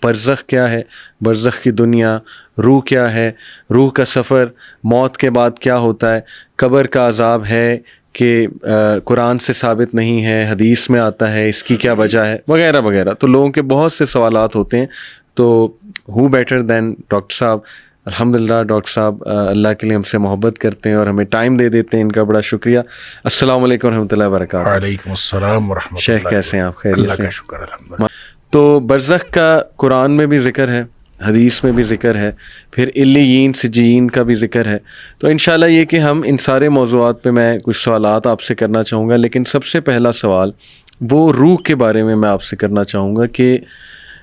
برزخ کیا ہے, برزخ کی دنیا, روح کیا ہے, روح کا سفر, موت کے بعد کیا ہوتا ہے, قبر کا عذاب ہے کہ قرآن سے ثابت نہیں ہے, حدیث میں آتا ہے, اس کی کیا وجہ ہے, وغیرہ وغیرہ. تو لوگوں کے بہت سے سوالات ہوتے ہیں. تو ہو بیٹر دین ڈاکٹر صاحب. الحمدللہ ڈاکٹر صاحب اللہ کے لیے ہم سے محبت کرتے ہیں اور ہمیں ٹائم دے دیتے ہیں, ان کا بڑا شکریہ. السلام علیکم ورحمۃ اللہ وبرکاتہ. وعلیکم السلام ورحمۃ اللہ. شیخ کیسے ہیں آپ؟ خیریت سے؟ اللہ کا شکر الحمدللہ. تو برزخ کا قرآن میں بھی ذکر ہے, حدیث میں بھی ذکر ہے, پھر علیین سجین کا بھی ذکر ہے. تو انشاءاللہ یہ کہ ہم ان سارے موضوعات پہ میں کچھ سوالات آپ سے کرنا چاہوں گا, لیکن سب سے پہلا سوال وہ روح کے بارے میں آپ سے کرنا چاہوں گا کہ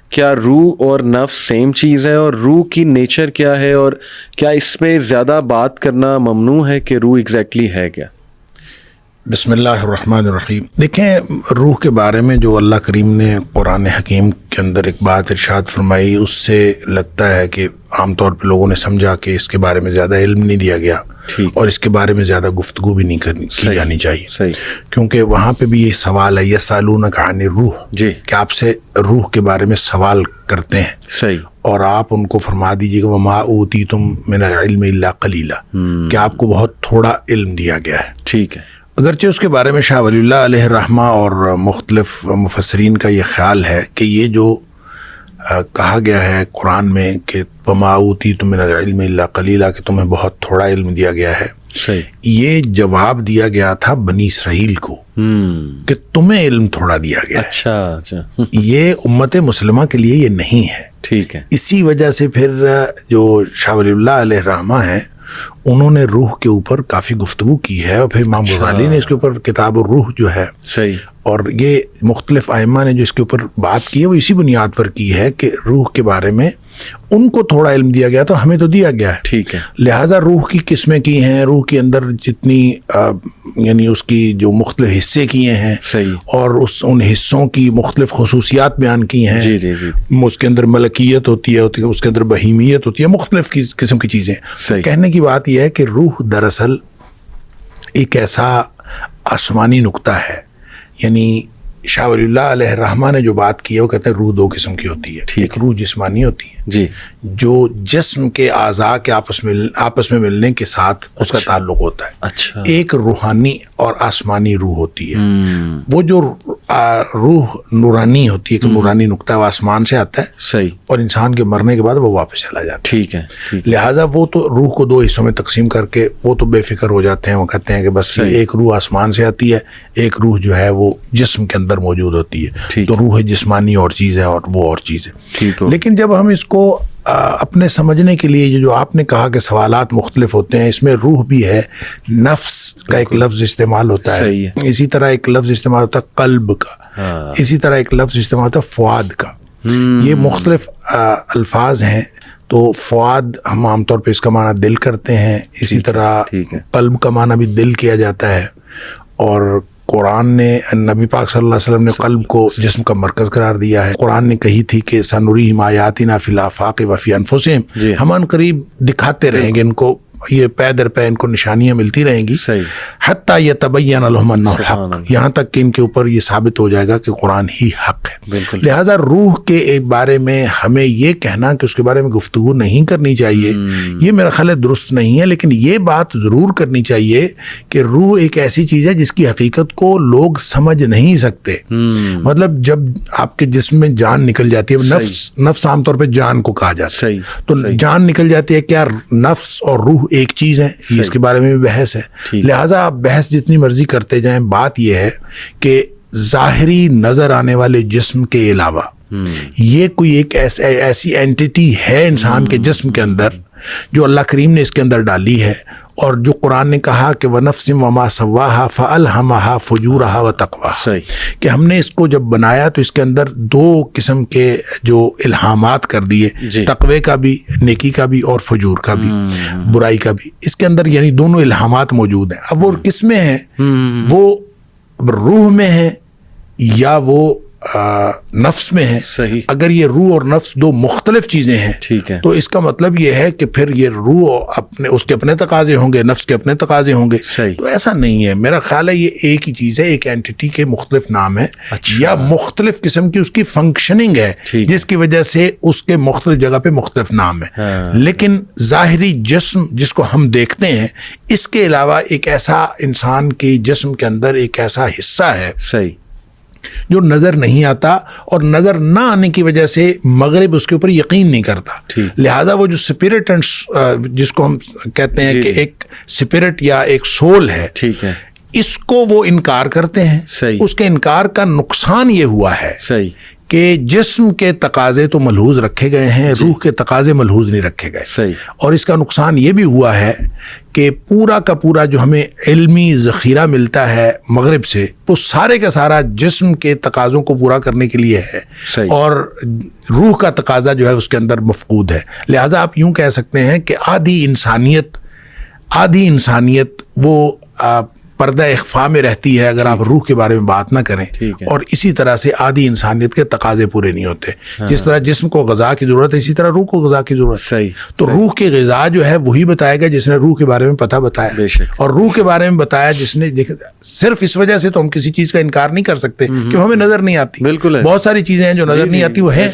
کیا روح اور نفس سیم چیز ہے, اور روح کی نیچر کیا ہے, اور کیا اس پہ زیادہ بات کرنا ممنوع ہے کہ روح ایگزیکٹلی ہے کیا؟ بسم اللہ الرحمن الرحیم. دیکھیں, روح کے بارے میں جو اللہ کریم نے قرآن حکیم کے اندر ایک بات ارشاد فرمائی, اس سے لگتا ہے کہ عام طور پہ لوگوں نے سمجھا کہ اس کے بارے میں زیادہ علم نہیں دیا گیا, اور اس کے بارے میں زیادہ گفتگو بھی نہیں کی جانی چاہیے. کیونکہ وہاں پہ بھی یہ سوال ہے, یسألونک عن الروح, کہ آپ سے روح کے بارے میں سوال کرتے ہیں, اور آپ ان کو فرما دیجیے کہ وما اوتیتم من العلم الا قلیلا, کہ آپ کو بہت تھوڑا علم دیا گیا ہے. ٹھیک ہے. اگرچہ اس کے بارے میں شاہ ولی اللہ علیہ الرحمہ اور مختلف مفسرین کا یہ خیال ہے کہ یہ جو کہا گیا ہے قرآن میں کہ وما اوتیتم من العلم الا قلیلا, کہ تمہیں بہت تھوڑا علم دیا گیا ہے, یہ جواب دیا گیا تھا بنی اسرائیل کو کہ تمہیں علم تھوڑا دیا گیا. اچھا. یہ امت مسلمہ کے لیے یہ نہیں ہے. ٹھیک ہے. اسی وجہ سے پھر جو شاہ ولی اللہ علیہ الرحمہ ہیں انہوں نے روح کے اوپر کافی گفتگو کی ہے, اور پھر امام غزالی نے اس کے اوپر کتاب الروح جو ہے, اور یہ مختلف ائمہ نے جو اس کے اوپر بات کی ہے وہ اسی بنیاد پر کی ہے کہ روح کے بارے میں ان کو تھوڑا علم دیا گیا تو ہمیں تو دیا گیا ہے. ٹھیک ہے. لہٰذا روح کی قسمیں کی ہیں, روح کے اندر جتنی یعنی اس کی جو مختلف حصے کیے ہیں, اور ان حصوں کی مختلف خصوصیات بیان کی ہیں. اس کے اندر ملکیت ہوتی ہے, اس کے اندر بہیمیت ہوتی ہے, مختلف قسم کی چیزیں. کہنے کی بات یہ ہے کہ روح دراصل ایک ایسا آسمانی نقطہ ہے. یعنی شاہ ولی اللہ علیہ الرحمہ نے جو بات کی ہے وہ کہتے ہیں روح دو قسم کی ہوتی ہے. ایک روح جسمانی ہوتی ہے جو جسم کے اعضاء کے آپس میں ملنے کے ساتھ اس کا تعلق ہوتا ہے. ایک روحانی اور آسمانی روح ہوتی ہے. وہ جو روح نورانی ہوتی ہے, کہ نورانی نقطہ وہ آسمان سے آتا ہے, اور انسان کے مرنے کے بعد وہ واپس چلا جاتا ہے. ٹھیک ہے. لہٰذا وہ تو روح کو دو حصوں میں تقسیم کر کے وہ تو بے فکر ہو جاتے ہیں. وہ کہتے ہیں کہ بس ایک روح آسمان سے آتی ہے, ایک روح جو ہے وہ جسم کے اندر موجود ہوتی ہے. تو روح جسمانی اور چیز ہے اور وہ اور چیز ہے. لیکن جب ہم اس کو اپنے سمجھنے کے لیے جو آپ نے کہا کہ سوالات مختلف ہوتے ہیں, اس میں روح بھی ہے, نفس کا ایک لفظ استعمال ہوتا ہے, اسی طرح ایک لفظ استعمال ہوتا ہے قلب کا, اسی طرح ایک لفظ استعمال ہوتا ہے فؤاد کا. یہ مختلف الفاظ ہیں. تو فؤاد ہم عام طور پہ اس کا معنی دل کرتے ہیں, اسی طرح قلب کا معنی بھی دل کیا جاتا ہے. اور قرآن نے نبی پاک صلی اللہ علیہ وسلم نے قلب کو جسم کا مرکز قرار دیا ہے. قرآن نے کہی تھی کہ سنريهم آیاتنا فی الآفاق وفی انفسهم, ہم ان قریب دکھاتے رہیں گے ان کو, یہ پے در پے ان کو نشانیاں ملتی رہیں گی, حتیٰ یتبین لهم انہ الحق, یہاں تک کہ ان کے اوپر یہ ثابت ہو جائے گا کہ قرآن ہی حق ہے. لہٰذا روح کے بارے میں ہمیں یہ کہنا کہ اس کے بارے میں گفتگو نہیں کرنی چاہیے, یہ میرا خیال ہے درست نہیں ہے. لیکن یہ بات ضرور کرنی چاہیے کہ روح ایک ایسی چیز ہے جس کی حقیقت کو لوگ سمجھ نہیں سکتے. مطلب جب آپ کے جسم میں جان نکل جاتی ہے, نفس عام طور پہ جان کو کہا جاتا ہے, تو جان نکل جاتی ہے, کیا نفس اور روح ایک چیز ہے؟ اس کے بارے میں بھی بحث ہے. لہٰذا آپ بحث جتنی مرضی کرتے جائیں, بات یہ ہے کہ ظاہری نظر آنے والے جسم کے علاوہ یہ کوئی ایک ایسی اینٹیٹی ہے انسان کے جسم کے اندر جو اللہ کریم نے اس کے اندر ڈالی ہے, اور جو قرآن نے کہا کہ وَنَفْسٍ وَمَا سَوَّاهَا فَأَلْهَمَهَا فُجُورَهَا وَتَقْوَاهَا, کہ ہم نے اس کو جب بنایا تو اس کے اندر دو قسم کے جو الہامات کر دیے, تقوی کا بھی, نیکی کا بھی, اور فجور کا بھی, برائی کا بھی. اس کے اندر یعنی دونوں الہامات موجود ہیں. اب وہ کس میں ہیں؟ وہ روح میں ہیں یا وہ نفس میں ہے. صحیح. اگر یہ روح اور نفس دو مختلف چیزیں ہیں ٹھیک ہے, تو اس کا مطلب یہ ہے کہ پھر یہ روح اس کے اپنے تقاضے ہوں گے, نفس کے اپنے تقاضے ہوں گے. صحیح. تو ایسا نہیں ہے, میرا خیال ہے یہ ایک ہی چیز ہے, ایک اینٹی کے مختلف نام ہے. اچھا. یا مختلف قسم کی اس کی فنکشننگ ہے جس کی وجہ سے اس کے مختلف جگہ پہ مختلف نام ہے. لیکن ظاہری جسم جس کو ہم دیکھتے ہیں, اس کے علاوہ ایک ایسا انسان کے جسم کے اندر ایک ایسا حصہ ہے صحیح, جو نظر نہیں آتا, اور نظر نہ آنے کی وجہ سے مغرب اس کے اوپر یقین نہیں کرتا. لہذا وہ جو سپرٹ جس کو ہم کہتے ہیں کہ ایک سپرٹ یا ایک سول ہے, ٹھیک ہے, اس کو وہ انکار کرتے ہیں. صحیح. اس کے انکار کا نقصان یہ ہوا ہے صحیح, کہ جسم کے تقاضے تو ملحوظ رکھے گئے ہیں, روح کے تقاضے ملحوظ نہیں رکھے گئے. صحیح. اور اس کا نقصان یہ بھی ہوا ہے کہ پورا کا پورا جو ہمیں علمی ذخیرہ ملتا ہے مغرب سے, وہ سارے کا سارا جسم کے تقاضوں کو پورا کرنے کے لیے ہے. صحیح. اور روح کا تقاضا جو ہے اس کے اندر مفقود ہے. لہٰذا آپ یوں کہہ سکتے ہیں کہ آدھی انسانیت وہ پردہ اخفاء میں رہتی ہے اگر آپ روح کے بارے میں بات نہ کریں. اور اسی طرح سے آدھی انسانیت کے تقاضے پورے نہیں ہوتے. جس طرح جسم کو غذا کی ضرورت ہے, اسی طرح روح کو غذا کی ضرورت ہے. صحیح. تو روح کی غذا جو ہے وہی بتائے گا جس نے روح کے بارے میں پتہ بتایا, اور روح کے بارے میں بتایا جس نے. صرف اس وجہ سے تو ہم کسی چیز کا انکار نہیں کر سکتے کہ ہمیں نظر نہیں آتی. بالکل, بہت ساری چیزیں ہیں جو نظر نہیں آتی, وہ ہے.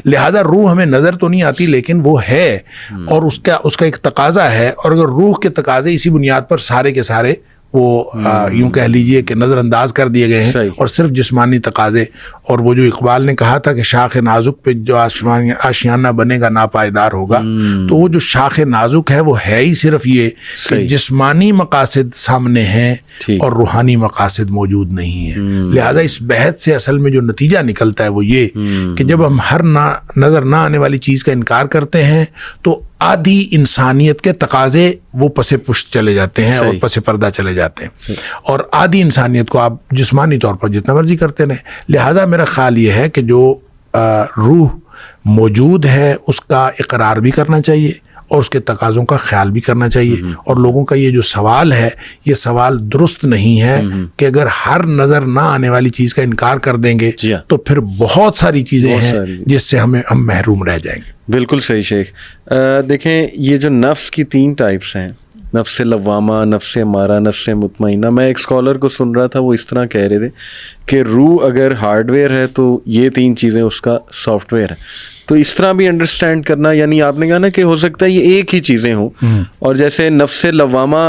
لہٰذا روح ہمیں نظر تو نہیں آتی لیکن وہ ہے, اور اس کا ایک تقاضا ہے. اور اگر روح کے تقاضے اسی بنیاد پر سارے کے سارے وہ یوں کہہ لیجئے کہ نظر انداز کر دیے گئے ہیں, اور صرف جسمانی تقاضے. اور وہ جو اقبال نے کہا تھا کہ شاخ نازک پہ جو آشیانہ بنے گا ناپائیدار ہوگا, تو وہ جو شاخ نازک ہے وہ ہے ہی صرف یہ کہ جسمانی مقاصد سامنے ہیں اور روحانی مقاصد موجود نہیں ہیں. لہذا اس بحث سے اصل میں جو نتیجہ نکلتا ہے وہ یہ کہ جب ہم ہر نظر نہ آنے والی چیز کا انکار کرتے ہیں تو آدھی انسانیت کے تقاضے وہ پس پشت چلے جاتے ہیں اور پس پردہ چلے جاتے ہیں, اور آدھی انسانیت کو آپ جسمانی طور پر جتنا مرضی کرتے رہیں. لہٰذا میرا خیال یہ ہے کہ جو روح موجود ہے اس کا اقرار بھی کرنا چاہیے اور اس کے تقاضوں کا خیال بھی کرنا چاہیے. اور لوگوں کا یہ جو سوال ہے, یہ سوال درست نہیں ہے کہ اگر ہر نظر نہ آنے والی چیز کا انکار کر دیں گے تو پھر بہت ساری چیزیں ہیں جس سے ہم محروم رہ جائیں گے. بالکل صحیح شیخ. دیکھیں یہ جو نفس کی 3 ٹائپس ہیں, نفس لوامہ, نفس امارہ, نفس مطمئنہ. میں ایک اسکالر کو سن رہا تھا, وہ اس طرح کہہ رہے تھے کہ روح اگر ہارڈ ویئر ہے تو یہ 3 چیزیں اس کا سافٹ ویئر ہے. تو اس طرح بھی انڈرسٹینڈ کرنا, یعنی آپ نے کہا نا کہ ہو سکتا ہے یہ ایک ہی چیزیں ہوں. اور جیسے نفس لوامہ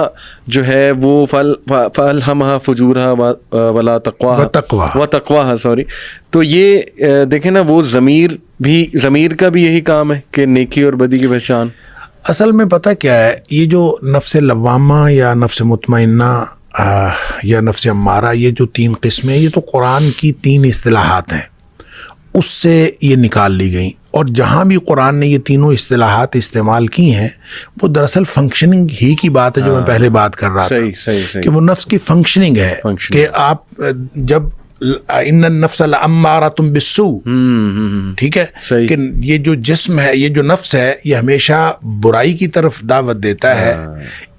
جو ہے وہ فَأَلْهَمَهَا فُجُورَهَا وَلَا تَقْوَاهَا وَتَقْوَاهَا سوری. تو یہ دیکھیں نا, وہ ضمیر کا بھی یہی کام ہے کہ نیکی اور بدی کی پہچان. اصل میں پتہ کیا ہے, یہ جو نفس لوامہ یا نفس مطمئنہ یا نفس امارہ, یہ جو 3 قسمیں ہیں, یہ تو قرآن کی 3 اصطلاحات ہیں, اس سے یہ نکال لی گئیں. اور جہاں بھی قرآن نے یہ تینوں اصطلاحات استعمال کی ہیں وہ دراصل فنکشننگ ہی کی بات ہے, جو میں پہلے بات کر رہا تھا کہ وہ نفس کی فنکشننگ ہے کہ آپ جب ان النفس لامارۃ بالسوء, ٹھیک ہے, کہ یہ جو جسم ہے, یہ جو نفس ہے, یہ ہمیشہ برائی کی طرف دعوت دیتا ہے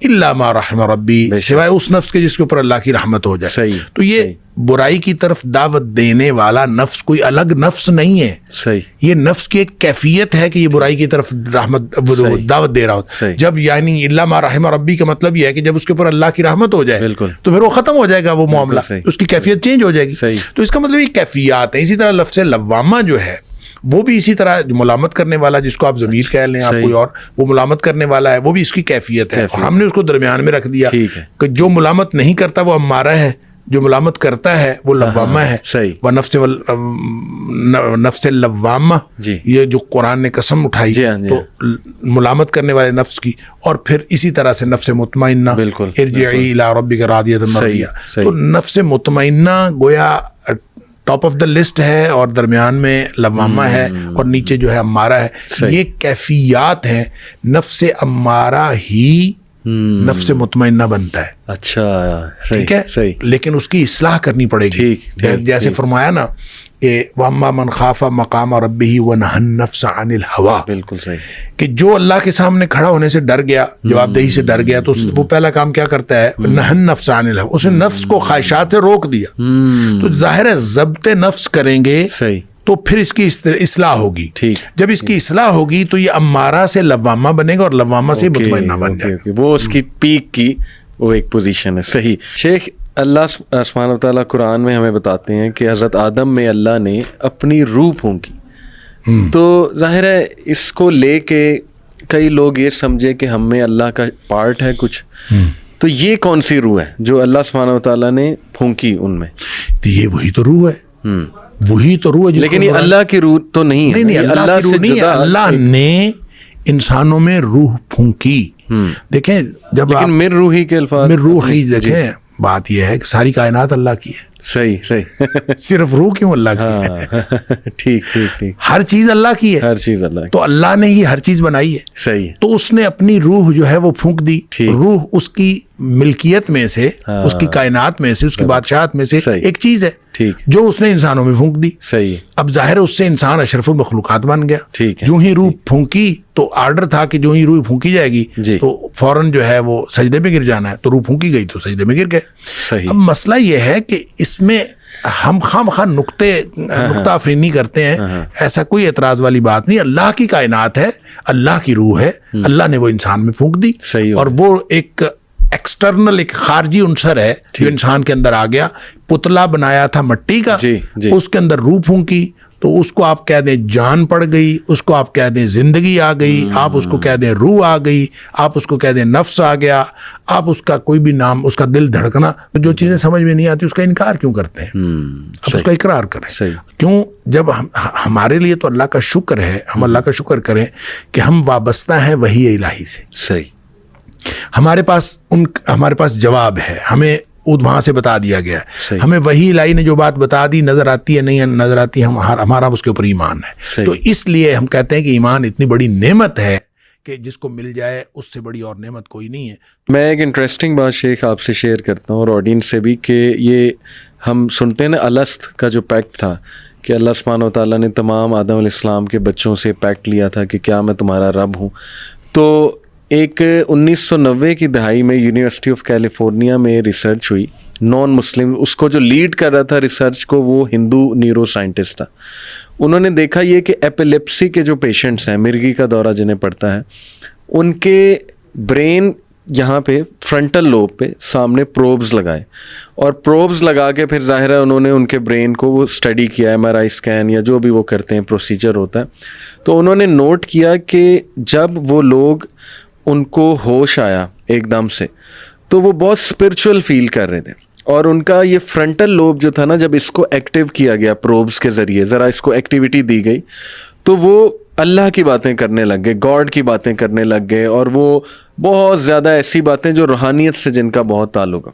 الا ما رحم ربی, سوائے اس نفس کے جس کے اوپر اللہ کی رحمت ہو جائے. تو یہ برائی کی طرف دعوت دینے والا نفس کوئی الگ نفس نہیں ہے, یہ نفس کی ایک کیفیت ہے کہ یہ برائی کی طرف دعوت دے رہا ہو. جب یعنی الا ما رحم ربی کا مطلب یہ ہے کہ جب اس کے اوپر اللہ کی رحمت ہو جائے تو پھر وہ ختم ہو جائے گا, وہ معاملہ, اس کی کیفیت چینج ہو جائے گی. تو اس کا مطلب یہ کیفیات ہے. اسی طرح لفظ لوامہ جو ہے وہ بھی اسی طرح ملامت کرنے والا, جس کو آپ ضمیر کہہ لیں, آپ کوئی اور, وہ ملامت کرنے والا ہے, وہ بھی اس کی کیفیت ہے. ہم نے اس کو درمیان میں رکھ دیا کہ جو ملامت نہیں کرتا وہ امارہ ہے, جو ملامت کرتا ہے وہ لوامہ ہے. وہ نفس لوامہ, یہ جو قرآن نے قسم اٹھائی تو ملامت کرنے والے نفس کی. اور پھر اسی طرح سے نفس مطمئنہ, ارجعی الی ربک راضیۃ مرضیہ. تو نفس مطمئنہ گویا ٹاپ آف دا لسٹ ہے, اور درمیان میں لوامہ ہے, اور نیچے جو ہے امارہ ہے. یہ کیفیات ہیں. نفس امارہ ہی نفس مطمئنہ بنتا ہے. اچھا, ٹھیک ہے, لیکن اس کی اصلاح کرنی پڑے گی. جیسے فرمایا نا کہ وَأَمَّا مَنْ خَافَ مَقَامَ رَبِّهِ وَنَهَى النَّفْسَ عَنِ الْهَوَىٰ، بالکل صحیح، کہ جو اللہ کے سامنے کھڑا ہونے سے ڈر گیا، جواب دہی سے ڈر گیا، تو وہ پہلا کام کیا کرتا ہے؟ نَهَى النَّفْسَ عَنِ الْهَوَىٰ، اس نے نفس کو خواہشات سے روک دیا. تو ظاہر ہے ضبط نفس کریں گے صحیح، تو پھر اس کی اصلاح ہوگی. ٹھیک، جب اس کی اصلاح ہوگی تو یہ امارہ سے لوامہ بنے گا، اور لوامہ سے مطمئنہ بن جائے گا. وہ اس کی پیک کی وہ ایک پوزیشن ہے. صحیح. شیخ، اللہ سبحانہ و تعالیٰ قرآن میں ہمیں بتاتے ہیں کہ حضرت آدم میں اللہ نے اپنی روح پھونکی. تو ظاہر ہے اس کو لے کے کئی لوگ یہ سمجھے کہ ہم میں اللہ کا پارٹ ہے کچھ. تو یہ کون سی روح ہے جو اللہ سبحانہ و تعالیٰ نے پھونکی ان میں؟ تو یہ وہی تو روح ہے، وہی تو روح ہے. لیکن یہ اللہ کی روح تو نہیں ہے. نہیں، اللہ کی روح نہیں ہے. اللہ نے انسانوں میں روح پھونکی. دیکھیں جب لیکن مر روحی کے الفاظ، مر روحی، دیکھیں بات یہ ہے کہ ساری کائنات اللہ کی ہے. صحیح صحیح. صرف روح کیوں اللہ کی ہے؟ ٹھیک ٹھیک ٹھیک. ہر چیز اللہ کی ہے، ہر چیز اللہ کی. تو اللہ نے ہی ہر چیز بنائی ہے. صحیح. تو اس نے اپنی روح جو ہے وہ پھونک دی. روح اس کی ملکیت میں سے، اس کی کائنات میں سے، اس کی بادشاہت میں سے ایک چیز ہے جو اس نے انسانوں میں پھونک دی. صحیح. اب ظاہر ہے اس سے انسان اشرف المخلوقات بن گیا. ٹھیک ہے. جو ہی روح پھونکی تو آرڈر تھا کہ جو ہی روح پھونکی جائے گی تو فوراً جو ہے وہ سجدے میں گر جانا ہے. تو روح پھونکی گئی تو سجدے میں گر گئے. صحیح. اب مسئلہ یہ ہے کہ اس میں ہم خواہ نقطہ افرینی کرتے ہیں. ایسا کوئی اعتراض والی بات نہیں. اللہ کی کائنات ہے، اللہ کی روح ہے، اللہ نے وہ انسان میں پھونک دی. اور وہ ایک ایکسٹرنل، ایک خارجی عنصر ہے جو انسان کے اندر آ گیا. پتلا بنایا تھا مٹی کا، اس کے اندر روح پھونکی تو اس کو آپ کہہ دیں جان پڑ گئی، اس کو آپ کہہ دیں زندگی آ گئی، آپ اس کو کہہ دیں روح آ گئی، آپ اس کو کہہ دیں نفس آ گیا، آپ اس کا کوئی بھی نام، اس کا دل دھڑکنا. جو چیزیں سمجھ میں نہیں آتی اس کا انکار کیوں کرتے ہیں؟ اب اس کا اقرار کریں. کیوں؟ جب ہمارے لیے تو اللہ کا شکر ہے، ہم اللہ کا شکر کریں کہ ہم وابستہ ہیں وحی الہی سے. صحیح. ہمارے پاس جواب ہے، ہمیں وہاں سے بتا دیا گیا ہے. ہمیں وحی الہی نے جو بات بتا دی، نظر آتی ہے نہیں نظر آتی، ہمارا اس کے اوپر ایمان ہے. تو اس لیے ہم کہتے ہیں کہ ایمان اتنی بڑی نعمت ہے کہ جس کو مل جائے اس سے بڑی اور نعمت کوئی نہیں ہے. میں ایک انٹرسٹنگ بات شیخ آپ سے شیئر کرتا ہوں اور آڈینس سے بھی، کہ یہ ہم سنتے ہیں نا الست کا جو پیکٹ تھا کہ اللہ سبحانہ و تعالیٰ نے تمام آدم علیہ السلام کے بچوں سے پیکٹ لیا تھا کہ کیا میں تمہارا رب ہوں. تو ایک 1990 کی دہائی میں یونیورسٹی آف کیلیفورنیا میں ریسرچ ہوئی. نان مسلم، اس کو جو لیڈ کر رہا تھا ریسرچ کو، وہ ہندو نیورو سائنٹسٹ تھا. انہوں نے دیکھا یہ کہ ایپیلیپسی کے جو پیشنٹس ہیں، مرگی کا دورہ جنہیں پڑتا ہے، ان کے برین یہاں پہ فرنٹل لوب پہ سامنے پروبز لگائے، اور پروبز لگا کے پھر ظاہر ہے انہوں نے ان کے برین کو وہ اسٹڈی کیا، MRI اسکین یا جو بھی وہ کرتے ہیں پروسیجر ہوتا ہے. تو انہوں نے نوٹ کیا کہ جب وہ لوگ، ان کو ہوش آیا ایک دم سے، تو وہ بہت اسپرچول فیل کر رہے تھے. اور ان کا یہ فرنٹل لوب جو تھا نا، جب اس کو ایکٹیو کیا گیا پروبز کے ذریعے، ذرا اس کو ایکٹیویٹی دی گئی، تو وہ اللہ کی باتیں کرنے لگ گئے، گاڈ کی باتیں کرنے لگ گئے، اور وہ بہت زیادہ ایسی باتیں جو روحانیت سے جن کا بہت تعلق ہے.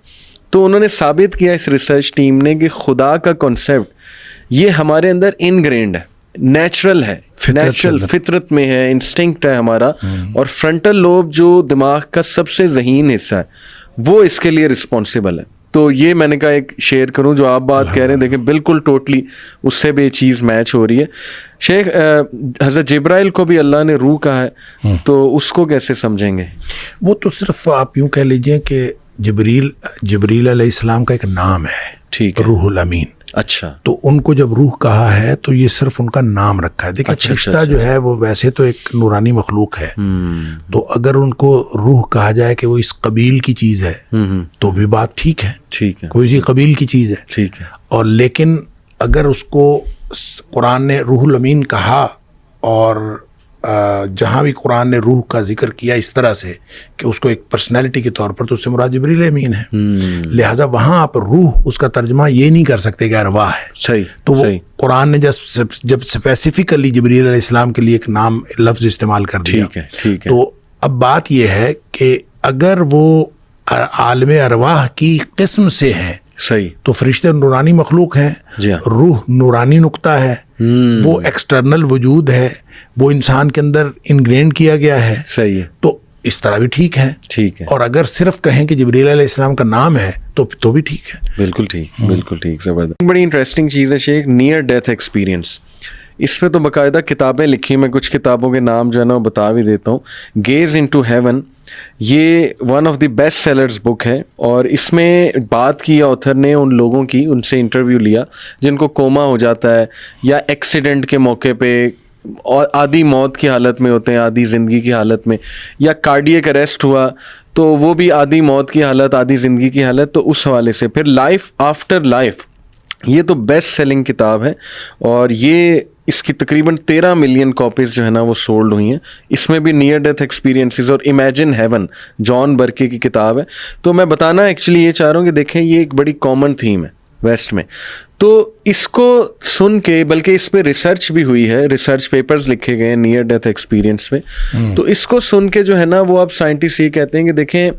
تو انہوں نے ثابت کیا اس ریسرچ ٹیم نے کہ خدا کا کنسیپٹ یہ ہمارے اندر انگرینڈ ہے، نیچرل ہے، نیچرل فطرت میں ہے، انسٹنکٹ ہے ہمارا. اور فرنٹل لوب جو دماغ کا سب سے ذہین حصہ ہے، وہ اس کے لیے رسپانسبل ہے. تو یہ میں نے کہا ایک شیئر کروں جو آپ بات کہہ رہے ہیں، دیکھیں بالکل ٹوٹلی اس سے بھی یہ چیز میچ ہو رہی ہے. شیخ، حضرت جبرائیل کو بھی اللہ نے روح کہا ہے، تو اس کو کیسے سمجھیں گے؟ وہ تو صرف آپ یوں کہہ لیجئے کہ جبریل علیہ السلام کا ایک نام ہے، ٹھیک ہے، روح الامین. اچھا. تو ان کو جب روح کہا ہے تو یہ صرف ان کا نام رکھا ہے. دیکھیں فرشتہ جو ہے وہ ویسے تو ایک نورانی مخلوق ہے، تو اگر ان کو روح کہا جائے کہ وہ اس قبیل کی چیز ہے تو بھی بات ٹھیک ہے، کوئی سی قبیل کی چیز ہے، ٹھیک ہے. اور لیکن اگر اس کو قرآن نے روح الامین کہا، اور جہاں بھی قرآن نے روح کا ذکر کیا اس طرح سے کہ اس کو ایک پرسنالٹی کے طور پر، تو اس سے مراد جبریل امین ہے. لہٰذا وہاں آپ روح اس کا ترجمہ یہ نہیں کر سکتے کہ ارواح ہے. صحیح. تو وہ قرآن نے جب اسپیسیفکلی جبریل علیہ السلام کے لیے ایک نام لفظ استعمال کر دیا، ٹھیک ہے. تو اب بات یہ ہے کہ اگر وہ عالم ارواح کی قسم سے ہیں، صحیح، تو فرشتے نورانی مخلوق ہیں، روح نورانی نقطہ ہے، وہ ایکسٹرنل وجود ہے، وہ انسان کے اندر انگرینڈ کیا گیا ہے. صحیح ہے. تو اس طرح بھی ٹھیک ہے. ٹھیک ہے. اور اگر صرف کہیں کہ جبریل علیہ السلام کا نام ہے تو بھی ٹھیک ہے. بالکل ٹھیک, بالکل ٹھیک. زبردست. بڑی انٹرسٹنگ چیز ہے شیخ, نیئر ڈیتھ ایکسپیرینس. اس پہ تو باقاعدہ کتابیں لکھی, میں کچھ کتابوں کے نام جو ہے نا وہ بتا بھی دیتا ہوں. گیز انٹو ہیون, یہ one of the best sellers book ہے, اور اس میں بات کی آتھر نے ان لوگوں کی, ان سے انٹرویو لیا جن کو کوما ہو جاتا ہے یا ایکسیڈنٹ کے موقع پہ آدھی موت کی حالت میں ہوتے ہیں, آدھی زندگی کی حالت میں, یا کارڈیک اریسٹ ہوا تو وہ بھی آدھی موت کی حالت آدھی زندگی کی حالت. تو اس حوالے سے پھر لائف آفٹر لائف, یہ تو بیسٹ سیلنگ کتاب ہے, اور یہ اس کی تقریباً 13 ملین کاپیز جو ہے نا وہ سولڈ ہوئی ہیں. اس میں بھی نیئر ڈیتھ ایکسپیرینسز اور امیجن ہیون جان برکے کی کتاب ہے. تو میں بتانا ایکچولی یہ چاہ رہا ہوں کہ دیکھیں یہ ایک بڑی کامن تھیم ہے ویسٹ میں, تو اس کو سن کے, بلکہ اس پہ ریسرچ بھی ہوئی ہے, ریسرچ پیپرز لکھے گئے ہیں نیئر ڈیتھ ایکسپیرینس پہ. تو اس کو سن کے جو ہے نا وہ اب سائنٹسٹ یہ کہتے ہیں کہ دیکھیں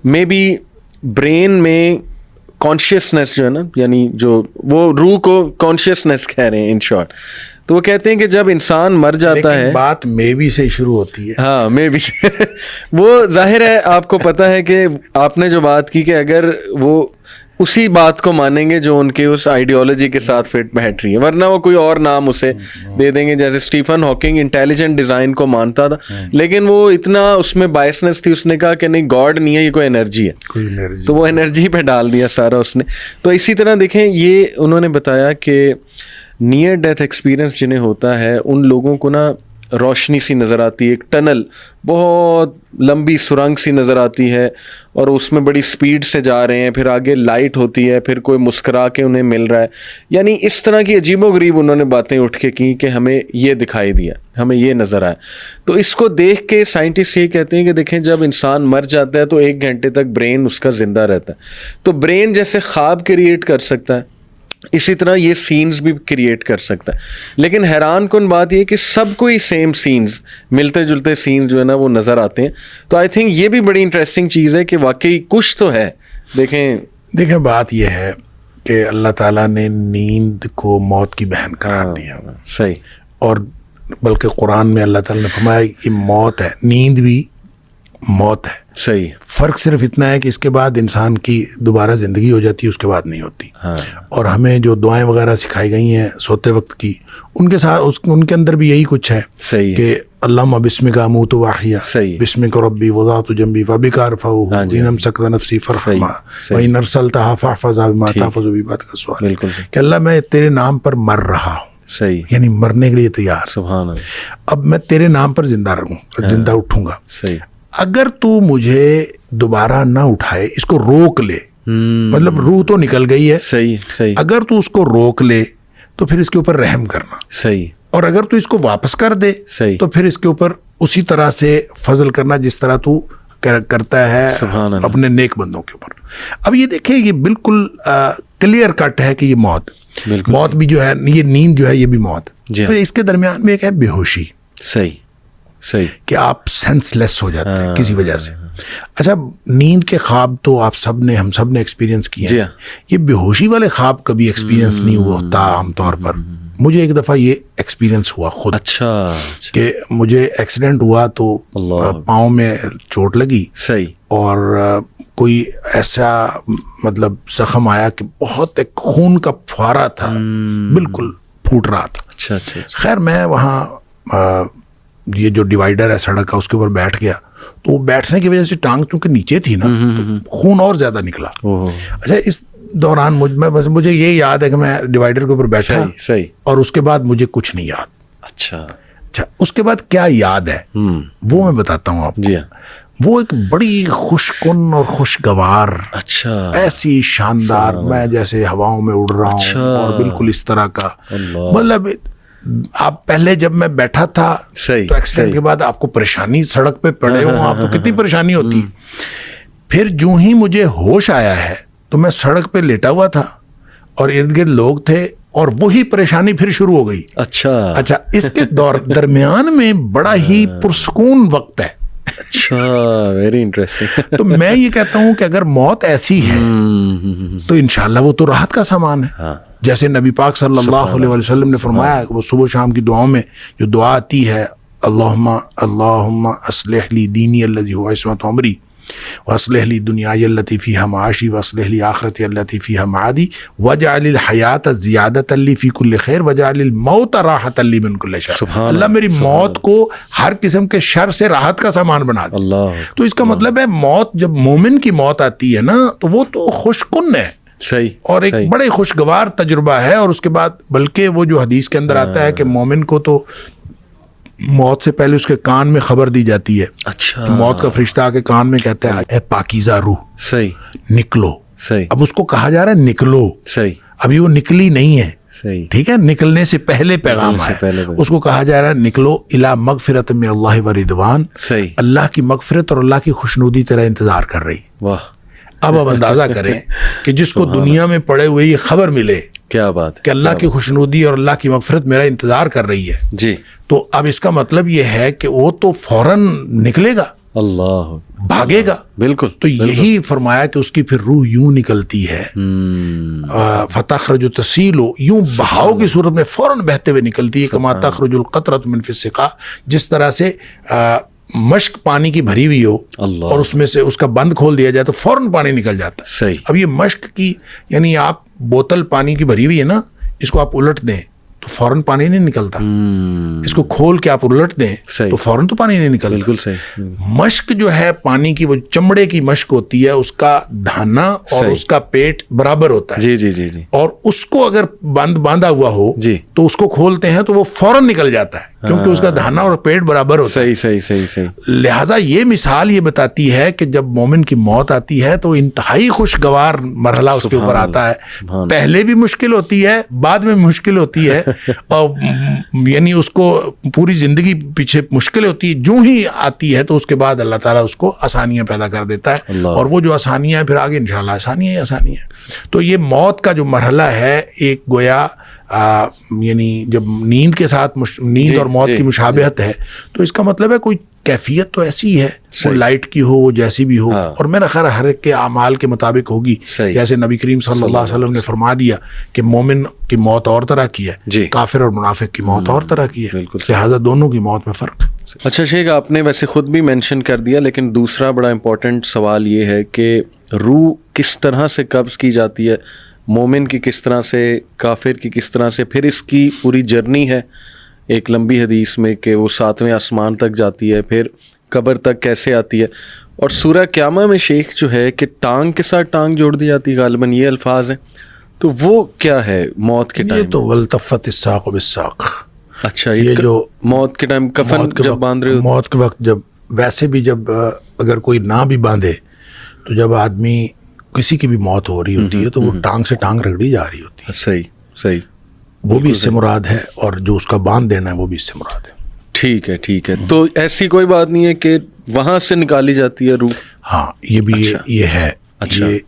مے بی برین میں کانشیسنیس جو ہے نا, یعنی جو وہ روح کو کانشیسنیس کہہ رہے ہیں ان شارٹ, تو وہ کہتے ہیں کہ جب انسان مر جاتا ہے, بات مے بی سے شروع ہوتی ہے. ہاں مے بی وہ ظاہر ہے آپ کو پتہ ہے کہ آپ نے جو بات کی کہ اگر وہ اسی بات کو مانیں گے جو ان کے اس آئیڈیالوجی کے ساتھ فٹ بیٹھ رہی ہے, ورنہ وہ کوئی اور نام اسے دے دیں گے. جیسے اسٹیفن ہاکنگ انٹیلیجنٹ ڈیزائن کو مانتا تھا, لیکن وہ اتنا اس میں بائسنس تھی, اس نے کہا کہ نہیں گاڈ نہیں ہے, یہ کوئی انرجی ہے, تو وہ انرجی پہ ڈال دیا سارا اس نے. تو اسی طرح دیکھیں یہ انہوں نے بتایا کہ نیئر ڈیتھ ایکسپیرئنس جنہیں ہوتا ہے ان لوگوں کو نا روشنی سی نظر آتی ہے, ایک ٹنل بہت لمبی سرنگ سی نظر آتی ہے, اور اس میں بڑی سپیڈ سے جا رہے ہیں, پھر آگے لائٹ ہوتی ہے, پھر کوئی مسکرا کے انہیں مل رہا ہے. یعنی اس طرح کی عجیب و غریب انہوں نے باتیں اٹھ کے کی کہ ہمیں یہ دکھائی دیا, ہمیں یہ نظر آیا. تو اس کو دیکھ کے سائنٹسٹ یہ کہتے ہیں کہ دیکھیں جب انسان مر جاتا ہے تو 1 گھنٹے تک برین اس کا زندہ رہتا ہے, تو برین جیسے خواب کریٹ کر سکتا ہے اسی طرح یہ سینز بھی کریٹ کر سکتا ہے. لیکن حیران کن بات یہ کہ سب کو ہی سیم سینز, ملتے جلتے سینز جو ہے نا وہ نظر آتے ہیں. تو آئی تھنک یہ بھی بڑی انٹرسٹنگ چیز ہے کہ واقعی کچھ تو ہے. دیکھیں بات یہ ہے کہ اللہ تعالیٰ نے نیند کو موت کی بہن قرار دیا. صحیح. اور بلکہ قرآن میں اللہ تعالیٰ نے فرمایا یہ موت ہے, نیند بھی موت ہے. صحیح. فرق صرف اتنا ہے کہ اس کے بعد انسان کی دوبارہ زندگی ہو جاتی ہے, اس کے بعد نہیں ہوتی. اور ہمیں جو دعائیں وغیرہ سکھائی گئی ہیں سوتے وقت کی, ان کے ساتھ ان کے اندر بھی یہی کچھ ہے. صحیح. کہ اللہم بسمک اموت واحیا, بسمک ربی وضعت جنبی فبک ارفعہ ان امسکت نفسی فارحمھا وان ارسلتھا فاحفظھا بما تحفظ به عبادک الصالحین. کہ اللہ میں تیرے نام پر مر رہا ہوں. صحیح. یعنی مرنے کے لیے تیار. سبحان اللہ. اب میں تیرے نام پر زندہ رہوں, زندہ اٹھوں گا. صحیح. اگر تو مجھے دوبارہ نہ اٹھائے, اس کو روک لے, مطلب روح تو نکل گئی ہے. صحیح. صحیح. اگر تو اس کو روک لے تو پھر اس کے اوپر رحم کرنا. صحیح. اور اگر تو اس کو واپس کر دے تو پھر اس کے اوپر اسی طرح سے فضل کرنا جس طرح تو کرتا ہے اپنے نیک بندوں کے اوپر. اب یہ دیکھیں یہ بالکل کلیئر کٹ ہے کہ یہ موت بھی جو ہے, یہ نیند جو ہے یہ بھی موت. پھر اس کے درمیان میں ایک ہے بے ہوشی. صحیح. صحیح. کہ آپ سینس لیس ہو جاتے ہیں کسی وجہ سے. اچھا نیند کے خواب تو آپ سب نے, ہم سب نے ایکسپیرینس کیے ہیں. یہ بے ہوشی والے خواب کبھی ایکسپیرینس نہیں ہوا ہوتا عام طور پر. مجھے ایک دفعہ یہ ایکسپیرینس ہوا خود. اچھا. کہ مجھے ایکسیڈنٹ ہوا تو پاؤں میں چوٹ لگی. صحیح. اور کوئی ایسا مطلب زخم آیا کہ بہت ایک خون کا فوارہ تھا, بالکل پھوٹ رہا تھا. اچھا اچھا. خیر میں وہاں یہ جو ڈیوائیڈر ہے سڑک کا اس کے اوپر بیٹھ گیا, تو وہ بیٹھنے کی وجہ سے ٹانگ چونکہ نیچے تھی نا تو خون اور زیادہ نکلا. اچھا اس دوران مجھے یہ یاد ہے کہ میں ڈیوائیڈر کے اوپر بیٹھا اور اس کے بعد مجھے کچھ نہیں یاد. اچھا. اس کے بعد کیا یاد ہے وہ میں بتاتا ہوں آپ کو. وہ ایک بڑی خوش کن اور خوشگوار, اچھا ایسی شاندار, میں جیسے ہواؤں میں اڑ رہا ہوں اور بالکل اس طرح کا. مطلب آپ پہلے جب میں بیٹھا تھا تو ایکسیڈنٹ کے بعد آپ کو پریشانی, سڑک پہ پڑے ہوں آپ تو کتنی پریشانی ہوتی. پھر جو ہی مجھے ہوش آیا ہے تو میں سڑک پہ لیٹا ہوا تھا اور ارد گرد لوگ تھے اور وہی پریشانی پھر شروع ہو گئی. اچھا اس کے درمیان میں بڑا ہی پرسکون وقت ہے. اچھا, ویری انٹرسٹنگ. تو میں یہ کہتا ہوں کہ اگر موت ایسی ہے تو انشاءاللہ وہ تو راحت کا سامان ہے. جیسے نبی پاک صلی اللہ علیہ وسلم نے فرمایا کہ وہ صبح شام کی دعاؤں میں جو دعا آتی ہے اللہم اصلح لی دینی الذی هو عصمت عمری واصلح لی دنیای التی فیہا معاشی واصلح لی آخرتی التی فیہا معادی واجعل الحیات زیادۃ لی فی کل خیر واجعل الموت راحۃ لی من کل شر. اللہ میری موت کو ہر قسم کے شر سے راحت کا سامان بنا دے. تو اس کا مطلب ہے موت، جب مومن کی موت آتی ہے نا تو وہ تو خوش کن ہے، صحیح، اور ایک بڑے خوشگوار تجربہ ہے. اور اس کے بعد بلکہ وہ جو حدیث کے اندر آتا ہے کہ مومن کو تو موت سے پہلے اس کے کان میں خبر دی جاتی ہے. اچھا، موت کا فرشتہ آ کے کان میں کہتا ہے اے پاکیزہ روح، صحیح، نکلو. صحیح، اب اس کو کہا جا رہا ہے نکلو، صحیح، ابھی وہ نکلی نہیں ہے، صحیح، ٹھیک ہے، نکلنے سے پہلے پیغام آیا. اس کو کہا جا رہا ہے نکلو الی مغفرۃ من اللہ و رضوان، صحیح، اللہ کی مغفرت اور اللہ کی خوشنودی تیرا انتظار کر رہی. واہ. اب آپ اندازہ کریں کہ جس کو دنیا میں پڑے ہوئے یہ خبر ملے کیا بات کہ اللہ کی خوشنودی اور اللہ کی مغفرت میرا انتظار کر رہی ہے، جی، تو اب اس کا مطلب یہ ہے کہ وہ تو فوراً نکلے گا، اللہ بھاگے گا. بالکل. تو یہی فرمایا کہ اس کی پھر روح یوں نکلتی ہے، فتخرج تسیل، یوں بہاؤ کی صورت میں فوراً بہتے ہوئے نکلتی ہے. کما تخرج القطرۃ من فی السقا، جس طرح سے مشک پانی کی بھری ہوئی ہو اور اس میں سے اس کا بند کھول دیا جائے تو فوراً پانی نکل جاتا ہے. صحیح. اب یہ مشک کی، یعنی آپ بوتل پانی کی بھری ہوئی ہے نا، اس کو آپ الٹ دیں تو فوراً پانی نہیں نکلتا. اس کو کھول کے آپ الٹ دیں تو فوراً تو پانی نہیں نکلتا. بالکل صحیح. مشک جو ہے پانی کی، وہ چمڑے کی مشک ہوتی ہے، اس کا دھانا اور اس کا پیٹ برابر ہوتا ہے. جی جی جی جی. اور اس کو اگر باندھا ہوا ہو جی تو اس کو کھولتے ہیں تو وہ فوراً نکل جاتا ہے، کیونکہ اس کا دھانا اور پیٹ برابر ہوتا ہے. صحیح صحیح صحیح صحیح. لہٰذا یہ مثال یہ بتاتی ہے کہ جب مومن کی موت آتی ہے تو انتہائی خوشگوار مرحلہ اس کے اوپر آتا ہے. پہلے بھی مشکل ہوتی ہے، بعد میں مشکل ہوتی ہے، اور یعنی اس کو پوری زندگی پیچھے مشکل ہوتی ہے. جو ہی آتی ہے تو اس کے بعد اللہ تعالیٰ اس کو آسانیاں پیدا کر دیتا ہے، اور وہ جو آسانیاں پھر آگے انشاءاللہ آسانیاں ہی آسانیاں. تو یہ موت کا جو مرحلہ ہے ایک گویا یعنی جب نیند کے ساتھ نیند اور موت کی مشابہت ہے تو اس کا مطلب ہے کوئی کیفیت تو ایسی ہے، وہ لائٹ کی ہو، وہ جیسی بھی ہو، اور میرا خیال ہر ایک کے اعمال کے مطابق ہوگی. جیسے نبی کریم صلی اللہ علیہ وسلم نے فرما دیا کہ مومن کی موت اور طرح کی ہے، کافر اور منافق کی موت اور طرح کی ہے، لہٰذا دونوں کی موت میں فرق. اچھا شیخ، آپ نے ویسے خود بھی مینشن کر دیا، لیکن دوسرا بڑا امپورٹنٹ سوال یہ ہے کہ روح کس طرح سے قبض کی جاتی ہے، مومن کی کس طرح سے، کافر کی کس طرح سے، پھر اس کی پوری جرنی ہے ایک لمبی حدیث میں کہ وہ 7ویں آسمان تک جاتی ہے، پھر قبر تک کیسے آتی ہے، اور سورہ قیامہ میں شیخ جو ہے کہ ٹانگ کے ساتھ ٹانگ جوڑ دی جاتی ہے، غالباً یہ الفاظ ہیں، تو وہ کیا ہے موت کے ٹائم؟ یہ تو والتفت الساق بالساق. اچھا، یہ جو موت کے ٹائم کفن جب باندھ رہے ہو، موت کے وقت جب ویسے بھی جب اگر کوئی نہ بھی باندھے تو جب آدمی کسی کی بھی موت ہو رہی ہوتی ہے تو وہ ٹانگ سے ٹانگ رگڑی جا رہی ہوتی ہے. صحیح صحیح، وہ بھی اس سے مراد ہے، اور جو اس کا باندھ دینا ہے وہ بھی اس سے مراد ہے. ٹھیک ہے ٹھیک ہے. تو ایسی کوئی بات نہیں ہے کہ وہاں سے نکالی جاتی ہے روح؟ ہاں، یہ بھی یہ ہے.